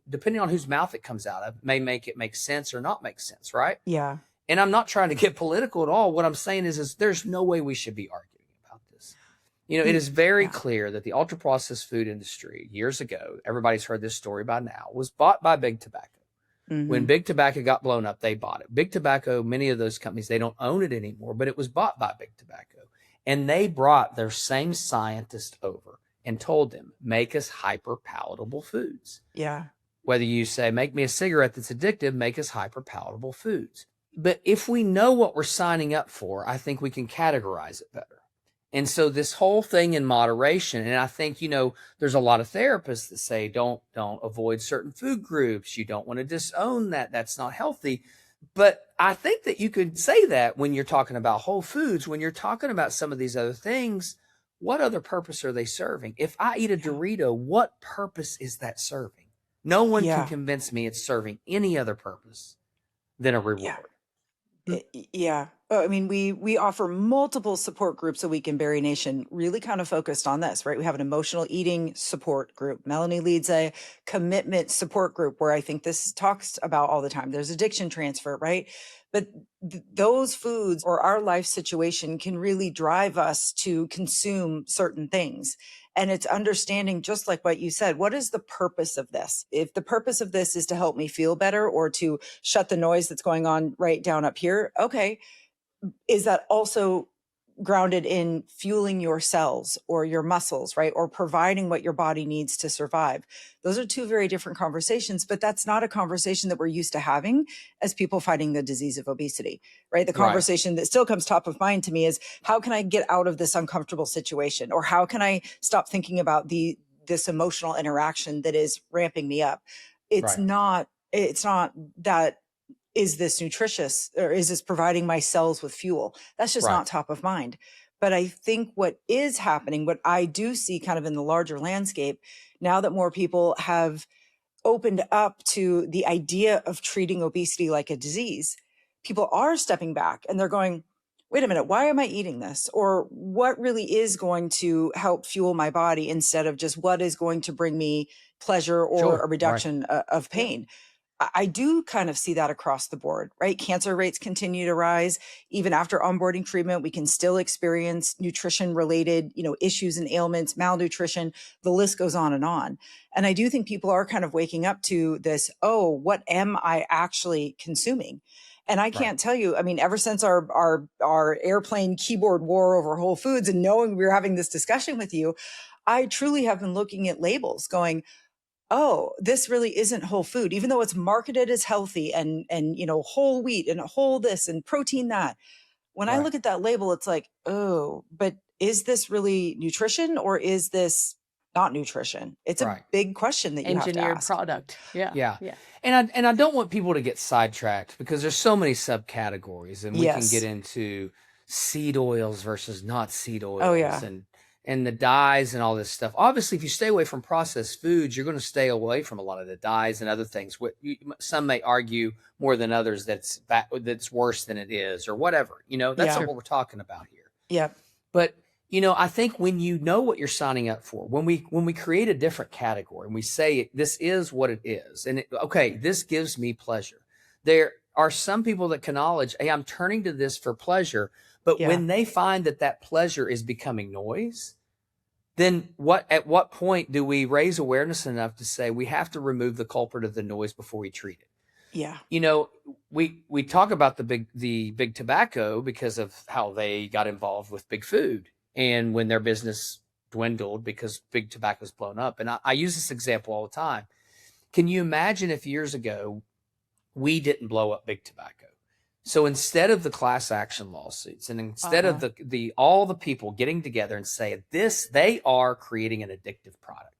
depending on whose mouth it comes out of, may make it make sense or not make sense, right? Yeah. And I'm not trying to get political at all. What I'm saying is there's no way we should be arguing about this. You know, it is very clear that the ultra-processed food industry, years ago, everybody's heard this story by now, was bought by Big Tobacco. When Big Tobacco got blown up, they bought it. Big Tobacco, many of those companies, they don't own it anymore, but it was bought by Big Tobacco. And they brought their same scientist over and told them, make us hyper-palatable foods. Yeah. Whether you say, make me a cigarette that's addictive, make us hyper-palatable foods. But if we know what we're signing up for, I think we can categorize it better. And so this whole thing in moderation, and I think, you know, there's a lot of therapists that say, don't avoid certain food groups. You don't want to disown that. That's not healthy. But I think that you could say that when you're talking about whole foods. When you're talking about some of these other things, what other purpose are they serving? If I eat a Dorito, what purpose is that serving? No one can convince me it's serving any other purpose than a reward. Yeah. I mean, we offer multiple support groups a week in BariNation, really kind of focused on this, right? We have an emotional eating support group. Melanie leads a commitment support group where I think this talks about all the time. There's addiction transfer, right? But those foods or our life situation can really drive us to consume certain things. And it's understanding, just like what you said, what is the purpose of this? If the purpose of this is to help me feel better or to shut the noise that's going on right down up here, okay. Is that also grounded in fueling your cells or your muscles, right? Or providing what your body needs to survive? Those are two very different conversations, but that's not a conversation that we're used to having as people fighting the disease of obesity, right? The conversation that still comes top of mind to me is, how can I get out of this uncomfortable situation? Or how can I stop thinking about this emotional interaction that is ramping me up? It's not that, is this nutritious, or is this providing my cells with fuel? That's just not top of mind. But I think what is happening, what I do see kind of in the larger landscape, now that more people have opened up to the idea of treating obesity like a disease, people are stepping back and they're going, wait a minute, why am I eating this? Or what really is going to help fuel my body instead of just what is going to bring me pleasure or a reduction of pain? I do kind of see that across the board, right? Cancer rates continue to rise. Even after onboarding treatment, we can still experience nutrition related, issues and ailments, malnutrition, the list goes on. And I do think people are kind of waking up to this, oh, what am I actually consuming? And I can't tell you, I mean, ever since our airplane keyboard war over Whole Foods and knowing we were having this discussion with you, I truly have been looking at labels going, oh, this really isn't whole food, even though it's marketed as healthy and whole wheat and whole this and protein that. When I look at that label, it's like, oh, but is this really nutrition or is this not nutrition? It's a big question that you have to Engineered ask. product. Yeah. And I don't want people to get sidetracked because there's so many subcategories, and we can get into seed oils versus not seed oils, and the dyes and all this stuff. Obviously, if you stay away from processed foods, you're going to stay away from a lot of the dyes and other things. Some may argue more than others that's worse than it is, or whatever. That's not what we're talking about here. Yeah. But I think when you know what you're signing up for, when we create a different category and we say this is what it is, and this gives me pleasure. There are some people that can acknowledge, hey, I'm turning to this for pleasure. But when they find that pleasure is becoming noise, then at what point do we raise awareness enough to say we have to remove the culprit of the noise before we treat it? Yeah. You know, we talk about the big tobacco because of how they got involved with big food, and when their business dwindled because big tobacco's blown up. And I use this example all the time. Can you imagine if years ago we didn't blow up big tobacco? So instead of the class action lawsuits, and instead of the all the people getting together and saying this, they are creating an addictive product.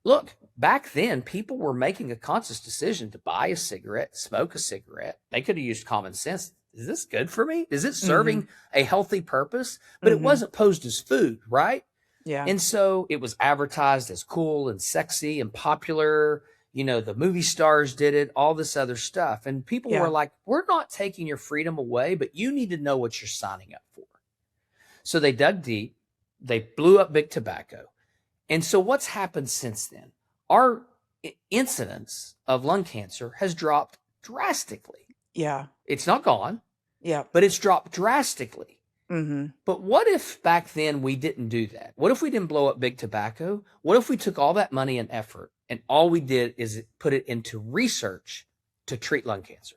Look, back then, people were making a conscious decision to buy a cigarette, smoke a cigarette. They could have used common sense. Is this good for me? Is it serving a healthy purpose? But it wasn't posed as food, right? Yeah. And so it was advertised as cool and sexy and popular. You know, the movie stars did it, all this other stuff. And people were like, we're not taking your freedom away, but you need to know what you're signing up for. So they dug deep. They blew up big tobacco. And so what's happened since then? Our incidence of lung cancer has dropped drastically. Yeah. It's not gone. Yeah. But it's dropped drastically. Mm-hmm. But what if back then we didn't do that? What if we didn't blow up big tobacco? What if we took all that money and effort and all we did is put it into research to treat lung cancer?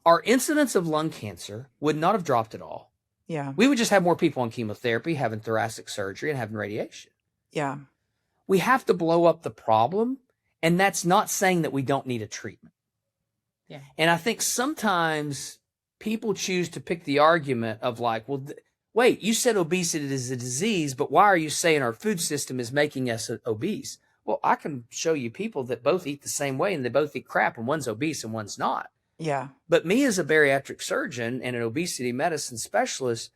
Our incidence of lung cancer would not have dropped at all. Yeah. We would just have more people on chemotherapy, having thoracic surgery, and having radiation. Yeah. We have to blow up the problem, and that's not saying that we don't need a treatment. Yeah. And I think sometimes people choose to pick the argument of like, well, wait, you said obesity is a disease, but why are you saying our food system is making us obese? Well, I can show you people that both eat the same way and they both eat crap, and one's obese and one's not. Yeah. But me as a bariatric surgeon and an obesity medicine specialist,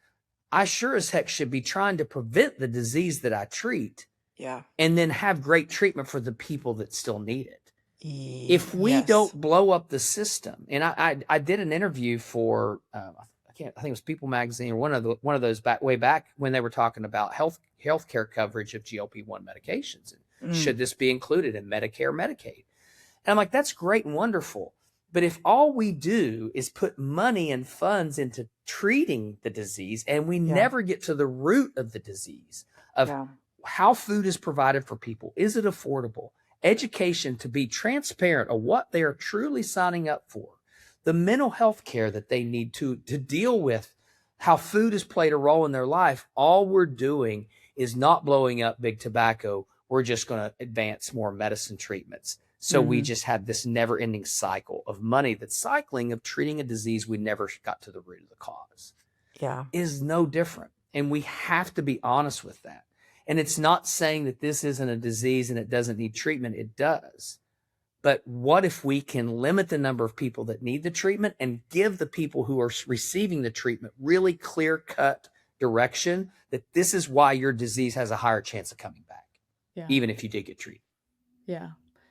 I sure as heck should be trying to prevent the disease that I treat. Yeah. And then have great treatment for the people that still need it. If we Yes. don't blow up the system, and I did an interview for I think it was People Magazine or one of those way back when they were talking about healthcare coverage of GLP-1 medications and should this be included in Medicare, Medicaid? And I'm like, that's great and wonderful, but if all we do is put money and funds into treating the disease and we never get to the root of the disease of how food is provided for people, is it affordable? Education to be transparent of what they are truly signing up for, the mental health care that they need to deal with how food has played a role in their life. All we're doing is not blowing up big tobacco. We're just going to advance more medicine treatments. So we just had this never ending cycle of money that's cycling of treating a disease we never got to the root of the cause. Yeah. Is no different. And we have to be honest with that. And it's not saying that this isn't a disease and it doesn't need treatment. It does. But what if we can limit the number of people that need the treatment and give the people who are receiving the treatment really clear-cut direction that this is why your disease has a higher chance of coming back, even if you did get treated. Yeah.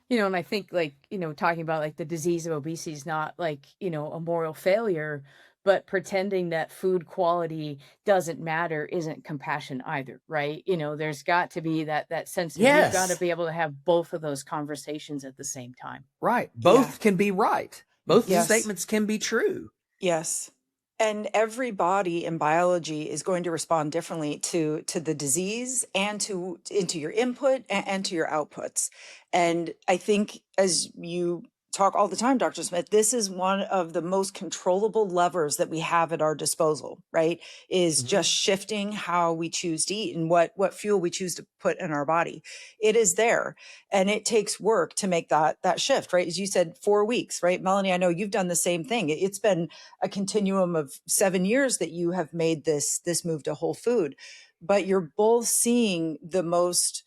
You know, and I think like, you know, talking about like the disease of obesity is not like, you know, a moral failure, but pretending that food quality doesn't matter isn't compassion either, right? You know, there's got to be that sense of you've got to be able to have both of those conversations at the same time. Right. Both can be right. Both statements can be true. Yes. And every body in biology is going to respond differently to the disease and into your input and to your outputs. And I think as you talk all the time, Dr. Smith, this is one of the most controllable levers that we have at our disposal, right? Is just shifting how we choose to eat and what fuel we choose to put in our body. It is there. And it takes work to make that shift, right? As you said, 4 weeks, right? Melanie, I know you've done the same thing. It's been a continuum of 7 years that you have made this move to whole food, but you're both seeing the most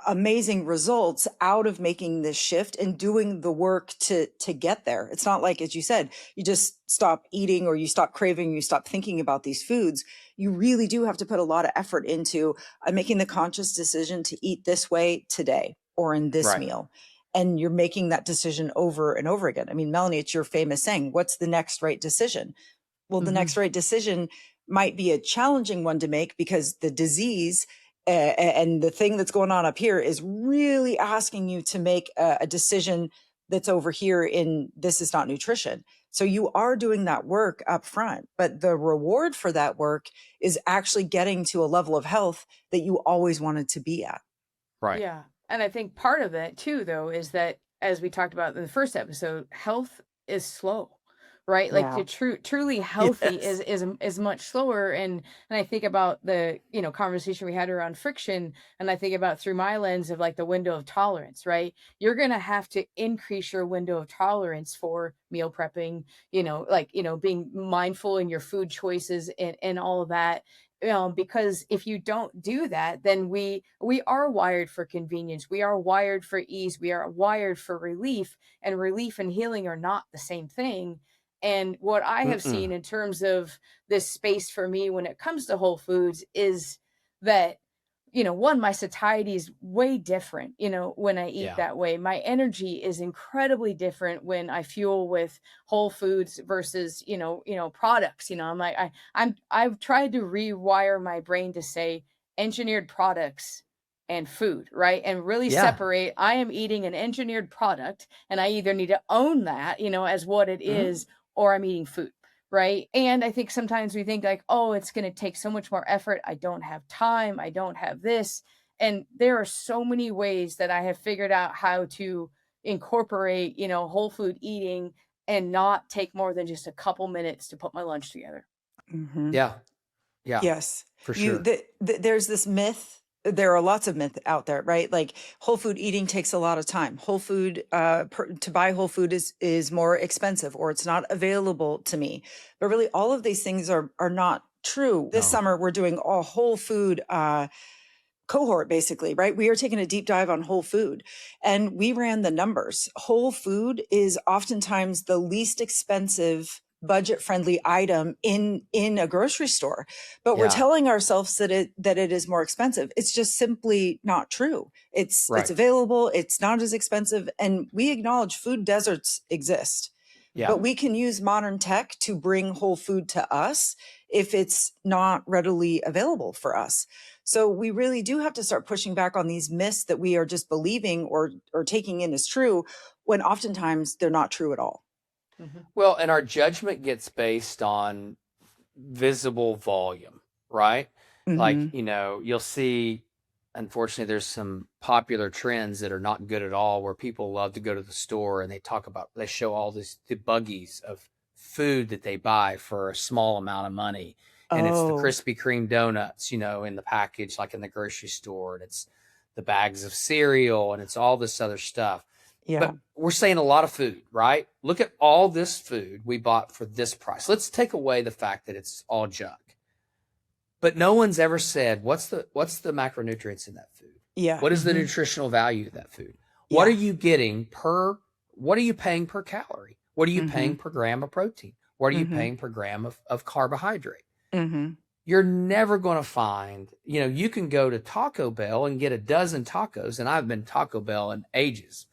amazing results out of making this shift and doing the work to get there. It's not like, as you said, you just stop eating or you stop craving, you stop thinking about these foods. You really do have to put a lot of effort into making the conscious decision to eat this way today or in this meal. And you're making that decision over and over again. I mean, Melanie, it's your famous saying, what's the next right decision? Well, the next right decision might be a challenging one to make because the disease and the thing that's going on up here is really asking you to make a decision that's over here in this is not nutrition. So you are doing that work up front, but the reward for that work is actually getting to a level of health that you always wanted to be at. Right. Yeah. And I think part of it too, though, is that as we talked about in the first episode, health is slow, right? Like Yeah. truly healthy Yes. is much slower. And I think about the, conversation we had around friction, and I think about through my lens of like the window of tolerance, right? You're going to have to increase your window of tolerance for meal prepping, being mindful in your food choices and all of that. Because if you don't do that, then we are wired for convenience. We are wired for ease. We are wired for relief, and relief and healing are not the same thing. And what I have Mm-mm. seen in terms of this space for me when it comes to Whole Foods is that, one, my satiety is way different, when I eat Yeah. that way. My energy is incredibly different when I fuel with Whole Foods versus, products. I'm like, I've tried to rewire my brain to say engineered products and food, right? And really Yeah. separate, I am eating an engineered product, and I either need to own that, as what it Mhm. is, or I'm eating food. Right. And I think sometimes we think like, oh, it's going to take so much more effort. I don't have time. I don't have this. And there are so many ways that I have figured out how to incorporate, whole food eating and not take more than just a couple minutes to put my lunch together. Mhm. Yeah. Yeah. Yes. For sure. There's this myth. There are lots of myths out there, right? Like whole food eating takes a lot of time. Whole food, to buy whole food is more expensive, or it's not available to me. But really, all of these things are not true. This No. summer, we're doing a whole food cohort, basically, right? We are taking a deep dive on whole food, and we ran the numbers. Whole food is oftentimes the least expensive budget friendly item in a grocery store, but we're Yeah. telling ourselves that it is more expensive. It's just simply not true. It's Right. available, it's not as expensive, and we acknowledge food deserts exist. Yeah. But we can use modern tech to bring whole food to us if it's not readily available for us. So we really do have to start pushing back on these myths that we are just believing or taking in as true, when oftentimes they're not true at all. Mhm. Well, and our judgment gets based on visible volume, right? Like, Mhm. you'll see, unfortunately, there's some popular trends that are not good at all, where people love to go to the store and they show all the buggies of food that they buy for a small amount of money. And it's the Oh, Krispy Kreme donuts, in the package, like in the grocery store, and it's the bags of cereal, and it's all this other stuff. yeah. But we're saying a lot of food, right? Look at all this food we bought for this price. Let's take away the fact that it's all junk. But no one's ever said, what's the macronutrients in that food? Yeah. What is the Mhm. nutritional value of that food? What are Yeah. you getting what are you paying per calorie? What are you paying per gram of protein? What are you Mhm. paying per gram of carbohydrate? Mhm. You're never going to find, you can go to Taco Bell and get a dozen tacos, and I've been to Taco Bell in ages.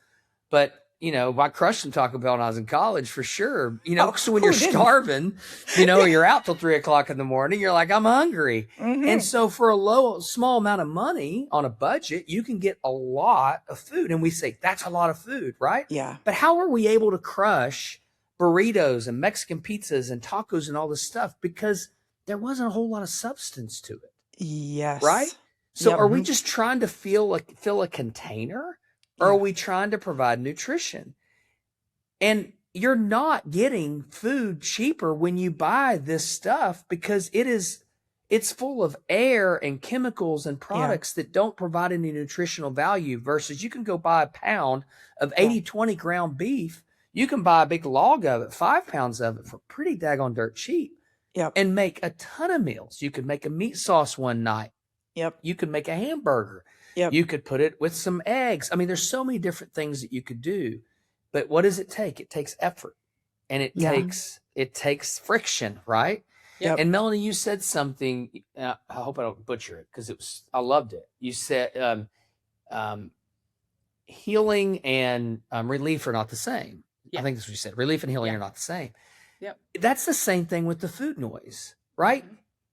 But, I crushed some Taco Bell when I was in college for sure. Oh, So when you're who didn't? starving, or you're out till 3 o'clock in the morning, you're like, I'm hungry. And Mhm. so for a small amount of money on a budget, you can get a lot of food. And we say, that's a lot of food, right? Yeah. But how are we able to crush burritos and Mexican pizzas and tacos and all this stuff? Because there wasn't a whole lot of substance to it, Yes. right? So Yep. are we just trying to fill a container? Or Yeah. are we trying to provide nutrition? And you're not getting food cheaper when you buy this stuff, because it's full of air and chemicals and products that don't provide any nutritional value, versus you can go buy a pound of 80/20 ground beef. You can buy a big log of it, 5 pounds of it, for pretty daggone dirt cheap, Yep. and make a ton of meals. You could make a meat sauce one night. Yep. You could make a hamburger. Yep. You could put it with some eggs. I mean, there's so many different things that you could do. But what does it take? It takes effort, and it Yeah. takes friction, right? Yep. And Melanie, you said something. I hope I don't butcher it, because I loved it. You said healing and relief are not the same. Yeah. I think that's what you said. Relief and healing Yeah. are not the same. Yep. That's the same thing with the food noise, right?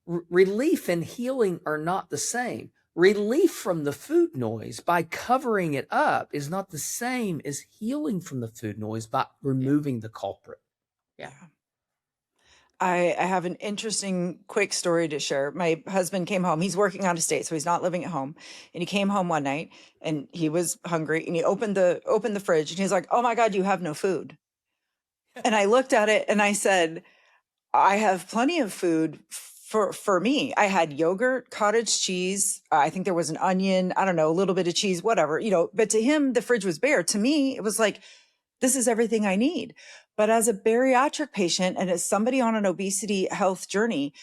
Relief and healing are not the same. Relief from the food noise by covering it up is not the same as healing from the food noise by removing the culprit. Yeah. I have an interesting quick story to share. My husband came home. He's working out of state, so he's not living at home. And he came home one night and he was hungry and he opened the fridge and he's like, "Oh my God, you have no food." And I looked at it and I said, "I have plenty of food for me. I had yogurt, cottage cheese. I think there was an onion, I don't know, a little bit of cheese, whatever, but to him, the fridge was bare. To me, it was like, this is everything I need." But as a bariatric patient and as somebody on an obesity health journey,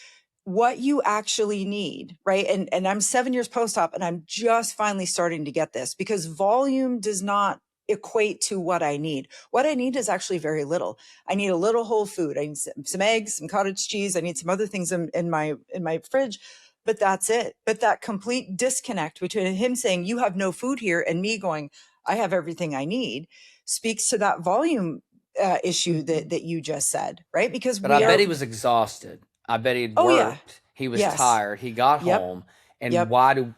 what you actually need, right? And I'm 7 years post-op and I'm just finally starting to get this because volume does not equate to what I need. What I need is actually very little. I need a little whole food. I need some eggs, some cottage cheese. I need some other things in my fridge, but that's it. But that complete disconnect between him saying, "You have no food here," and me going, "I have everything I need," speaks to that volume issue that you just said, right? Because But I bet he was exhausted. I bet he'd Oh, worked. yeah. He was Yes. tired. He got Yep. home. And Yep.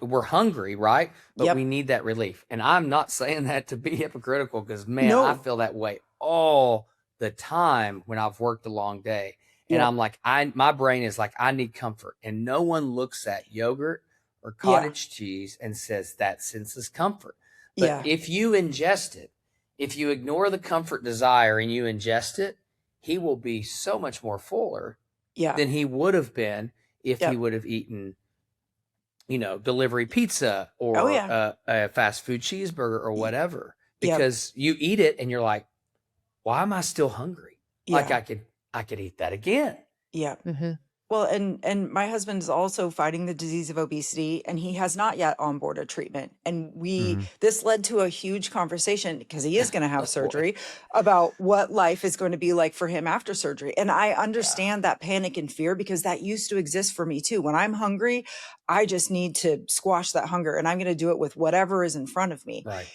we're hungry, right? But Yep. we need that relief. And I'm not saying that to be hypocritical because, man, No. I feel that way all the time when I've worked a long day. And Yep. I'm like, my brain is like, I need comfort. And no one looks at yogurt or Yeah. cottage cheese and says that senses comfort. But Yeah. if you ingest it, if you ignore the comfort desire and you ingest it, he will be so much more fuller Yeah. than he would have been if Yep. he would have eaten, delivery pizza or Oh, yeah. a fast food cheeseburger or whatever, Yep. because you eat it and you're like, why am I still hungry? Like Yeah. I could eat that again. Yeah. Mm-hmm. Well, and my husband is also fighting the disease of obesity, and he has not yet onboarded treatment. And this led to a huge conversation because he is going to have Oh, boy. surgery about what life is going to be like for him after surgery. And I understand that panic and fear because that used to exist for me too. When I'm hungry, I just need to squash that hunger, and I'm going to do it with whatever is in front of me. Right.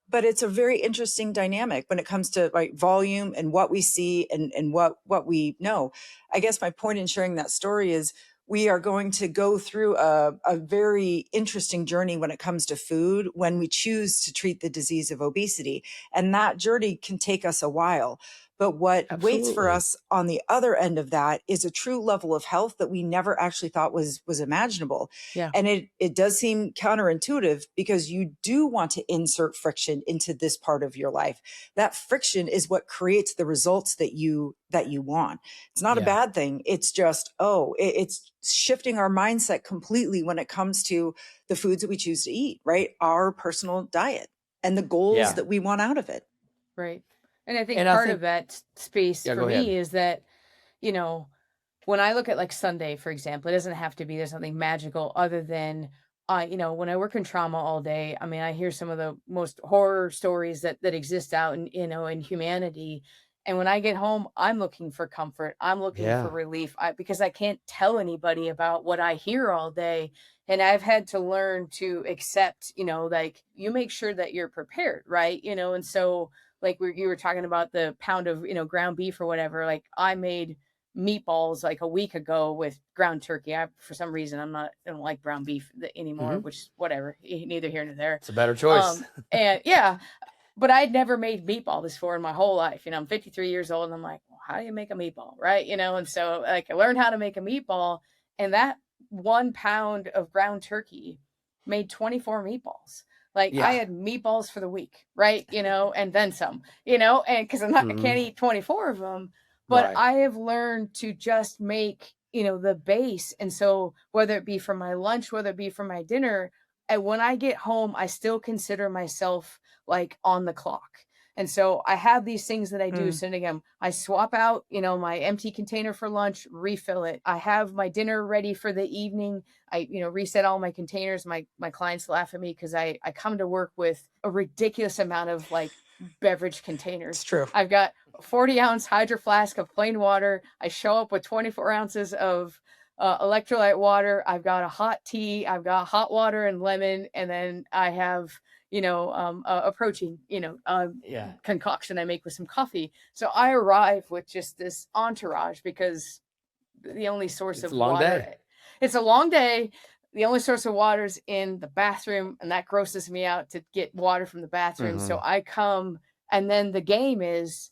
But it's a very interesting dynamic when it comes to like volume and what we see and what we know. I guess my point in sharing that story is we are going to go through a very interesting journey when it comes to food when we choose to treat the disease of obesity. And that journey can take us a while. But what waits for Absolutely. us on the other end of that is a true level of health that we never actually thought was imaginable. Yeah. And it does seem counterintuitive because you do want to insert friction into this part of your life. That friction is what creates the results that you want. It's not a Yeah. bad thing. It's just, it's shifting our mindset completely when it comes to the foods that we choose to eat, right? Our personal diet and the goals Yeah. that we want out of it. Right. And I think And I part think- of that space Yeah, for go ahead. me is that, when I look at like Sunday, for example, it doesn't have to be there's something magical other than, when I work in trauma all day, I mean, I hear some of the most horror stories that exist out in humanity. And when I get home, I'm looking for comfort. I'm looking Yeah. for relief because I can't tell anybody about what I hear all day. And I've had to learn to accept, like you make sure that you're prepared, right? And so like you were talking about the pound of, ground beef or whatever, like I made meatballs like a week ago with ground turkey. For some reason, I don't like ground beef anymore, which is whatever, neither here nor there. It's a better choice. And yeah, but I'd never made meatball before in my whole life. I'm 53 years old and I'm like, well, how do you make a meatball? Right. And so like I learned how to make a meatball, and that 1 pound of ground turkey made 24 meatballs. Like Yeah. I had meatballs for the week, right? And then some, and because I can't eat 24 of them, but Right. I have learned to just make, the base. And so whether it be for my lunch, whether it be for my dinner, and when I get home, I still consider myself like on the clock. And so I have these things that I do. So again, I swap out, my empty container for lunch, refill it. I have my dinner ready for the evening. I, reset all my containers. My clients laugh at me because I come to work with a ridiculous amount of like beverage containers. It's true. I've got a 40-ounce hydro flask of plain water. I show up with 24 ounces of electrolyte water. I've got a hot tea. I've got hot water and lemon. And then I have, a protein, Yeah. concoction I make with some coffee. So I arrive with just this entourage because the only source It's of a long water. day. It's a long day. The only source of water is in the bathroom, and that grosses me out to get water from the bathroom. So I come, and then the game is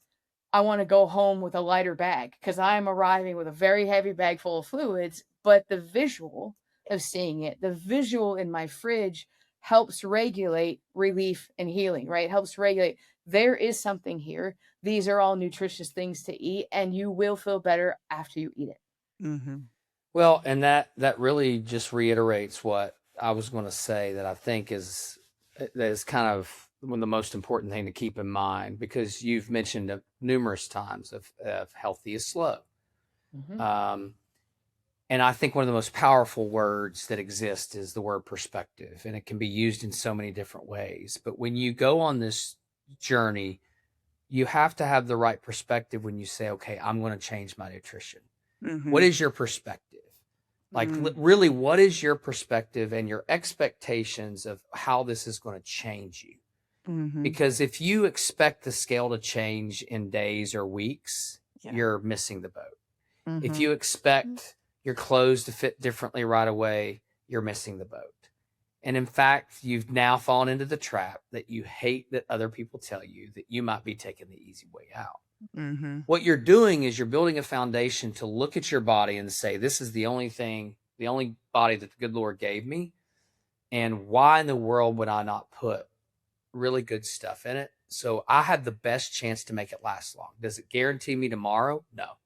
I want to go home with a lighter bag because I'm arriving with a very heavy bag full of fluids. But the visual of seeing it, the visual in my fridge helps regulate relief and healing, right? Helps regulate. There is something here. These are all nutritious things to eat, and you will feel better after you eat it. Mm-hmm. Well, and that really just reiterates what I was going to say, that I think is kind of one of the most important thing to keep in mind, because you've mentioned numerous times of healthy is slow. Mm-hmm. And I think one of the most powerful words that exist is the word perspective, and it can be used in so many different ways. But when you go on this journey, you have to have the right perspective when you say, okay, I'm going to change my nutrition. Mm-hmm. What is your perspective? Like, really, what is your perspective and your expectations of how this is going to change you? Mm-hmm. Because if you expect the scale to change in days or weeks, you're missing the boat. Mm-hmm. If you expect your clothes to fit differently right away, you're missing the boat. And in fact, you've now fallen into the trap that you hate that other people tell you that you might be taking the easy way out. Mm-hmm. What you're doing is you're building a foundation to look at your body and say, this is the only body that the good Lord gave me. And why in the world would I not put really good stuff in it so I have the best chance to make it last long? Does it guarantee me tomorrow? No.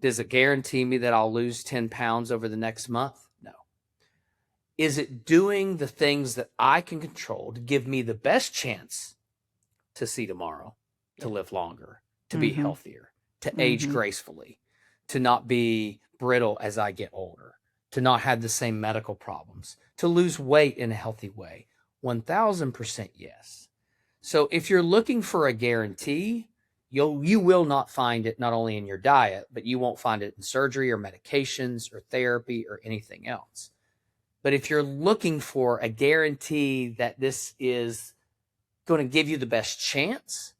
Does it guarantee me that I'll lose 10 pounds over the next month? No. Is it doing the things that I can control to give me the best chance to see tomorrow, to live longer, to be healthier, to age gracefully, to not be brittle as I get older, to not have the same medical problems, to lose weight in a healthy way? 1000% yes. So if you're looking for a guarantee, you will not find it not only in your diet, but you won't find it in surgery or medications or therapy or anything else. But if you're looking for a guarantee that this is going to give you the best chance,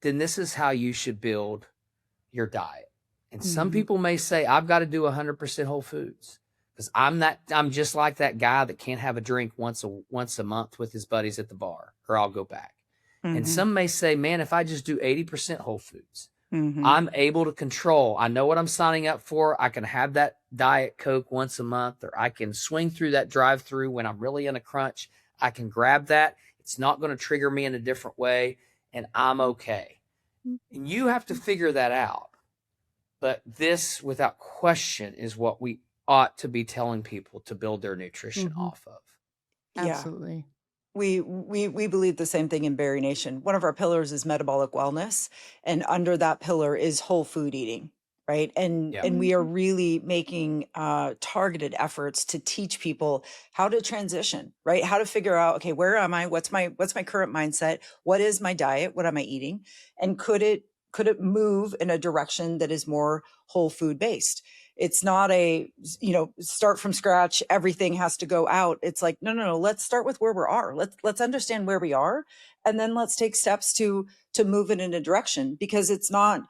then this is how you should build your diet. And some people may say, I've got to do 100% whole foods because I'm just like that guy that can't have a drink once a month with his buddies at the bar, or I'll go back. And some may say, man, if I just do 80% whole foods, I'm able to control. I know what I'm signing up for. I can have that Diet Coke once a month, or I can swing through that drive-through when I'm really in a crunch. I can grab that. It's not going to trigger me in a different way, and I'm okay. And you have to figure that out. But this, without question, is what we ought to be telling people to build their nutrition off of. Absolutely. We believe the same thing in BariNation. One of our pillars is metabolic wellness, and under that pillar is whole food eating, right? And we are really making targeted efforts to teach people how to transition, right? How to figure out, okay, where am I? What's my current mindset? What is my diet? What am I eating? And could it move in a direction that is more whole food based? It's not a, start from scratch, everything has to go out. It's like, no, let's start with where we are. Let's understand where we are. And then let's take steps to move it in a direction, because it's not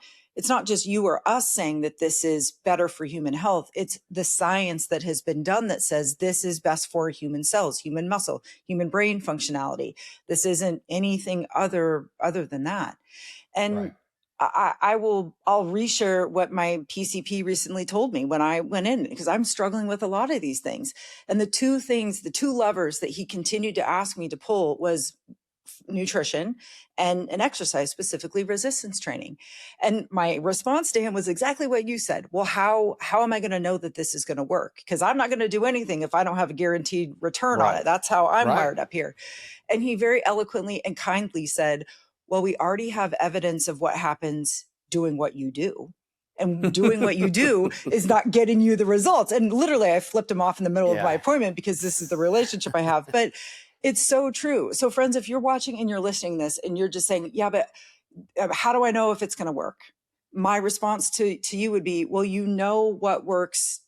just you or us saying that this is better for human health. It's the science that has been done that says this is best for human cells, human muscle, human brain functionality. This isn't anything other than that. And I'll reshare what my PCP recently told me when I went in, because I'm struggling with a lot of these things. And the two levers that he continued to ask me to pull was nutrition and exercise, specifically resistance training. And my response to him was exactly what you said. Well, how am I going to know that this is going to work? Because I'm not going to do anything if I don't have a guaranteed return on it. That's how I'm wired up here. And he very eloquently and kindly said, well, we already have evidence of what happens doing what you do. And doing what you do is not getting you the results. And literally, I flipped him off in the middle of my appointment because this is the relationship I have. But it's so true. So friends, if you're watching and you're listening to this and you're just saying, yeah, but how do I know if it's going to work? My response to you would be, well, you know what works,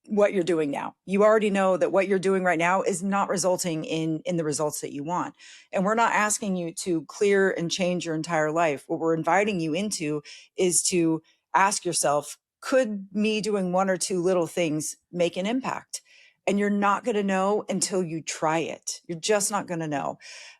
what you're doing now. You already know that what you're doing right now is not resulting in the results that you want. And we're not asking you to clear and change your entire life. What we're inviting you into is to ask yourself, could me doing one or two little things make an impact? And you're not going to know until you try it. You're just not going to know.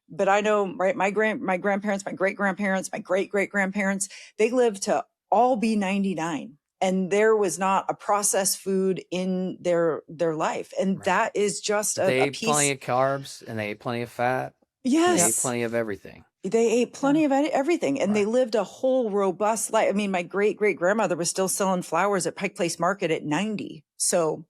But I know, right? My grandparents, my great grandparents, my great great grandparents, they lived to all be 99. And there was not a processed food in their life. And Right. that is just They a ate plenty of carbs and they ate plenty of fat. They ate yes. plenty of everything. They ate plenty of everything, and they Right. lived a whole robust life. I mean, my great great grandmother was still selling flowers at Pike Place Market at 90. So,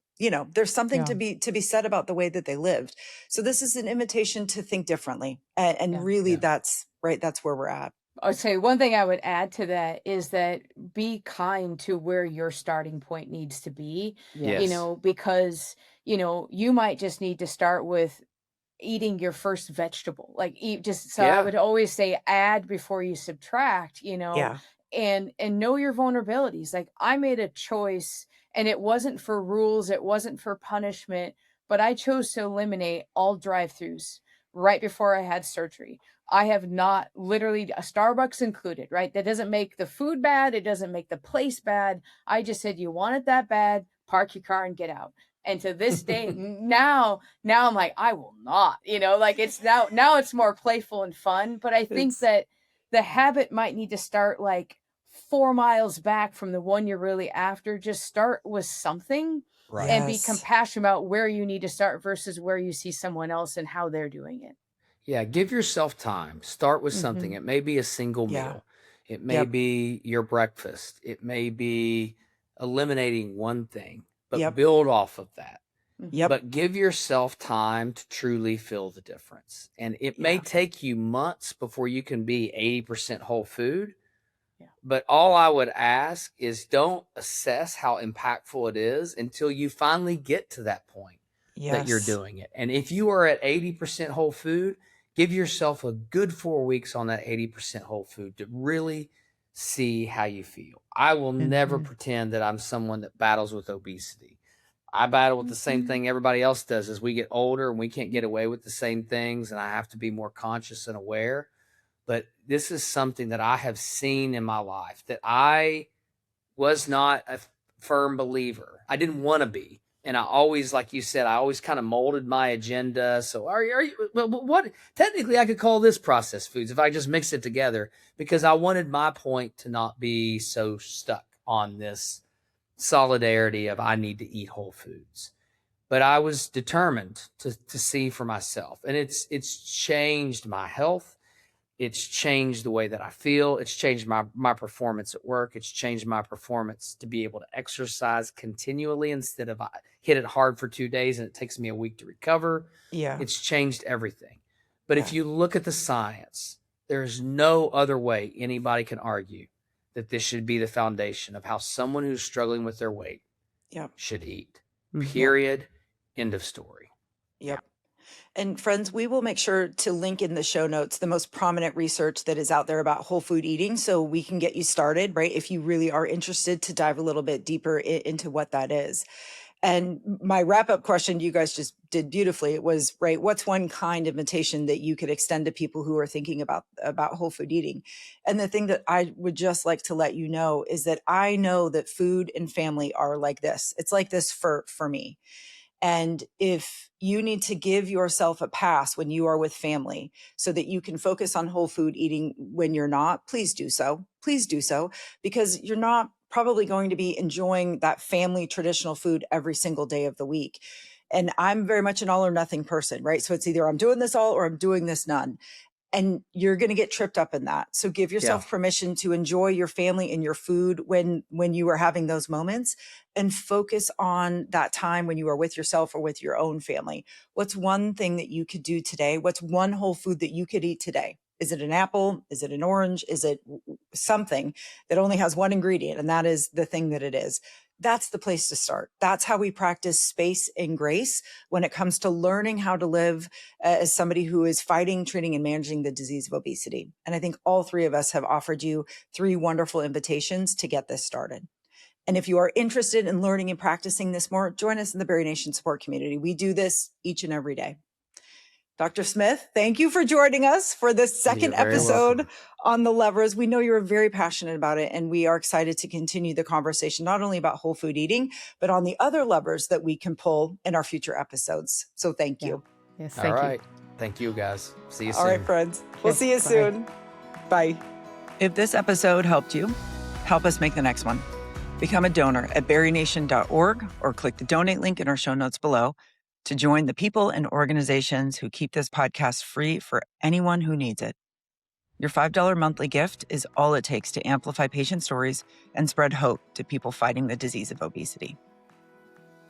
there's something Yeah. to be said about the way that they lived. So this is an invitation to think differently. And Yeah. really Yeah. that's right. That's where we're at. I'd say one thing I would add to that is that be kind to where your starting point needs to be, Yes. because, you might just need to start with eating your first vegetable. Like eat just so I Yeah. would always say add before you subtract, Yeah. and know your vulnerabilities. Like I made a choice and it wasn't for rules, it wasn't for punishment, but I chose to eliminate all drive-throughs right before I had surgery. I have not literally a Starbucks included, right? That doesn't make the food bad, it doesn't make the place bad. I just said you want it that bad, park your car and get out. And to this day, now I'm like, I will not, like it's now it's more playful and fun. But I think It's that the habit might need to start like 4 miles back from the one you're really after. Just start with something Right. and be yes. compassionate about where you need to start versus where you see someone else and how they're doing it. Yeah. Give yourself time. Start with something. Mhm. It may be a single Yeah. meal. It may Yep. be your breakfast. It may be eliminating one thing, but Yep. build off of that. Yep. But give yourself time to truly feel the difference. And it may Yeah. take you months before you can be 80% whole food. Yeah. But all I would ask is don't assess how impactful it is until you finally get to that point that you're Yes. doing it. And if you are at 80% whole food, give yourself a good 4 weeks on that 80% whole food to really see how you feel. I will never Mhm. pretend that I'm someone that battles with obesity. I battle with the same thing everybody else does as we get older and we can't get away with the same things, and I have to be more conscious and aware. But this is something that I have seen in my life that I was not a firm believer. I didn't want to be. And I always, like you said, I always kind of molded my agenda. So are you, well, what, technically I could call this processed foods if I just mix it together, because I wanted my point to not be so stuck on this solidarity of I need to eat whole foods. But I was determined to see for myself. And it's changed my health. It's changed the way that I feel. It's changed my performance at work. It's changed my performance to be able to exercise continually instead of I hit it hard for 2 days and it takes me a week to recover. Yeah. It's changed everything. But if Yeah. you look at the science, there's no other way anybody can argue that this should be the foundation of how someone who's struggling with their weight Yep. should eat. Mhm. Period. End of story. Yep. And friends, we will make sure to link in the show notes the most prominent research that is out there about whole food eating so we can get you started, right? If you really are interested to dive a little bit deeper into what that is. And my wrap up question, you guys just did beautifully. It was, right, what's one kind invitation that you could extend to people who are thinking about whole food eating? And the thing that I would just like to let you know is that I know that food and family are like this. It's like this for me. And if you need to give yourself a pass when you are with family so that you can focus on whole food eating when you're not, please do so. Please do so, because you're not probably going to be enjoying that family traditional food every single day of the week. And I'm very much an all or nothing person, right? So it's either I'm doing this all or I'm doing this none. And you're going to get tripped up in that. So give yourself permission to enjoy your family and your food when you are having those moments, and focus on that time when you are with yourself or with your own family. What's one thing that you could do today? What's one whole food that you could eat today? Is it an apple? Is it an orange? Is it something that only has one ingredient, and that is the thing that it is? That's the place to start. That's how we practice space and grace when it comes to learning how to live as somebody who is fighting, treating, and managing the disease of obesity. And I think all three of us have offered you 3 wonderful invitations to get this started. And if you are interested in learning and practicing this more, join us in the BariNation support community. We do this each and every day. Dr. Smith, thank you for joining us for this second You're very episode welcome. on the levers. We know you're very passionate about it, and we are excited to continue the conversation, not only about whole food eating, but on the other levers that we can pull in our future episodes. So thank you. Yes, All thank you. right. Thank you, guys. See you soon. All right, friends. We'll Okay, see you bye. soon. Bye. If this episode helped you, help us make the next one. Become a donor at BariNation.org or click the donate link in our show notes below to join the people and organizations who keep this podcast free for anyone who needs it. Your $5 monthly gift is all it takes to amplify patient stories and spread hope to people fighting the disease of obesity.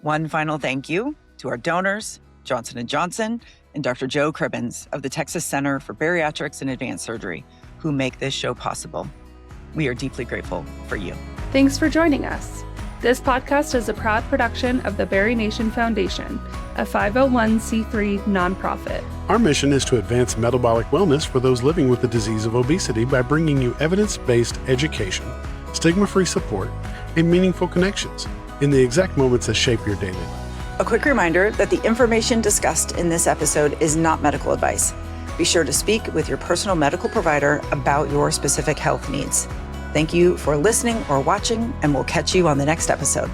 One final thank you to our donors, Johnson & Johnson and Dr. Joe Cribbins of the Texas Center for Bariatrics and Advanced Surgery, who make this show possible. We are deeply grateful for you. Thanks for joining us. This podcast is a proud production of the BariNation Foundation, a 501c3 nonprofit. Our mission is to advance metabolic wellness for those living with the disease of obesity by bringing you evidence-based education, stigma-free support, and meaningful connections in the exact moments that shape your daily life. A quick reminder that the information discussed in this episode is not medical advice. Be sure to speak with your personal medical provider about your specific health needs. Thank you for listening or watching, and we'll catch you on the next episode.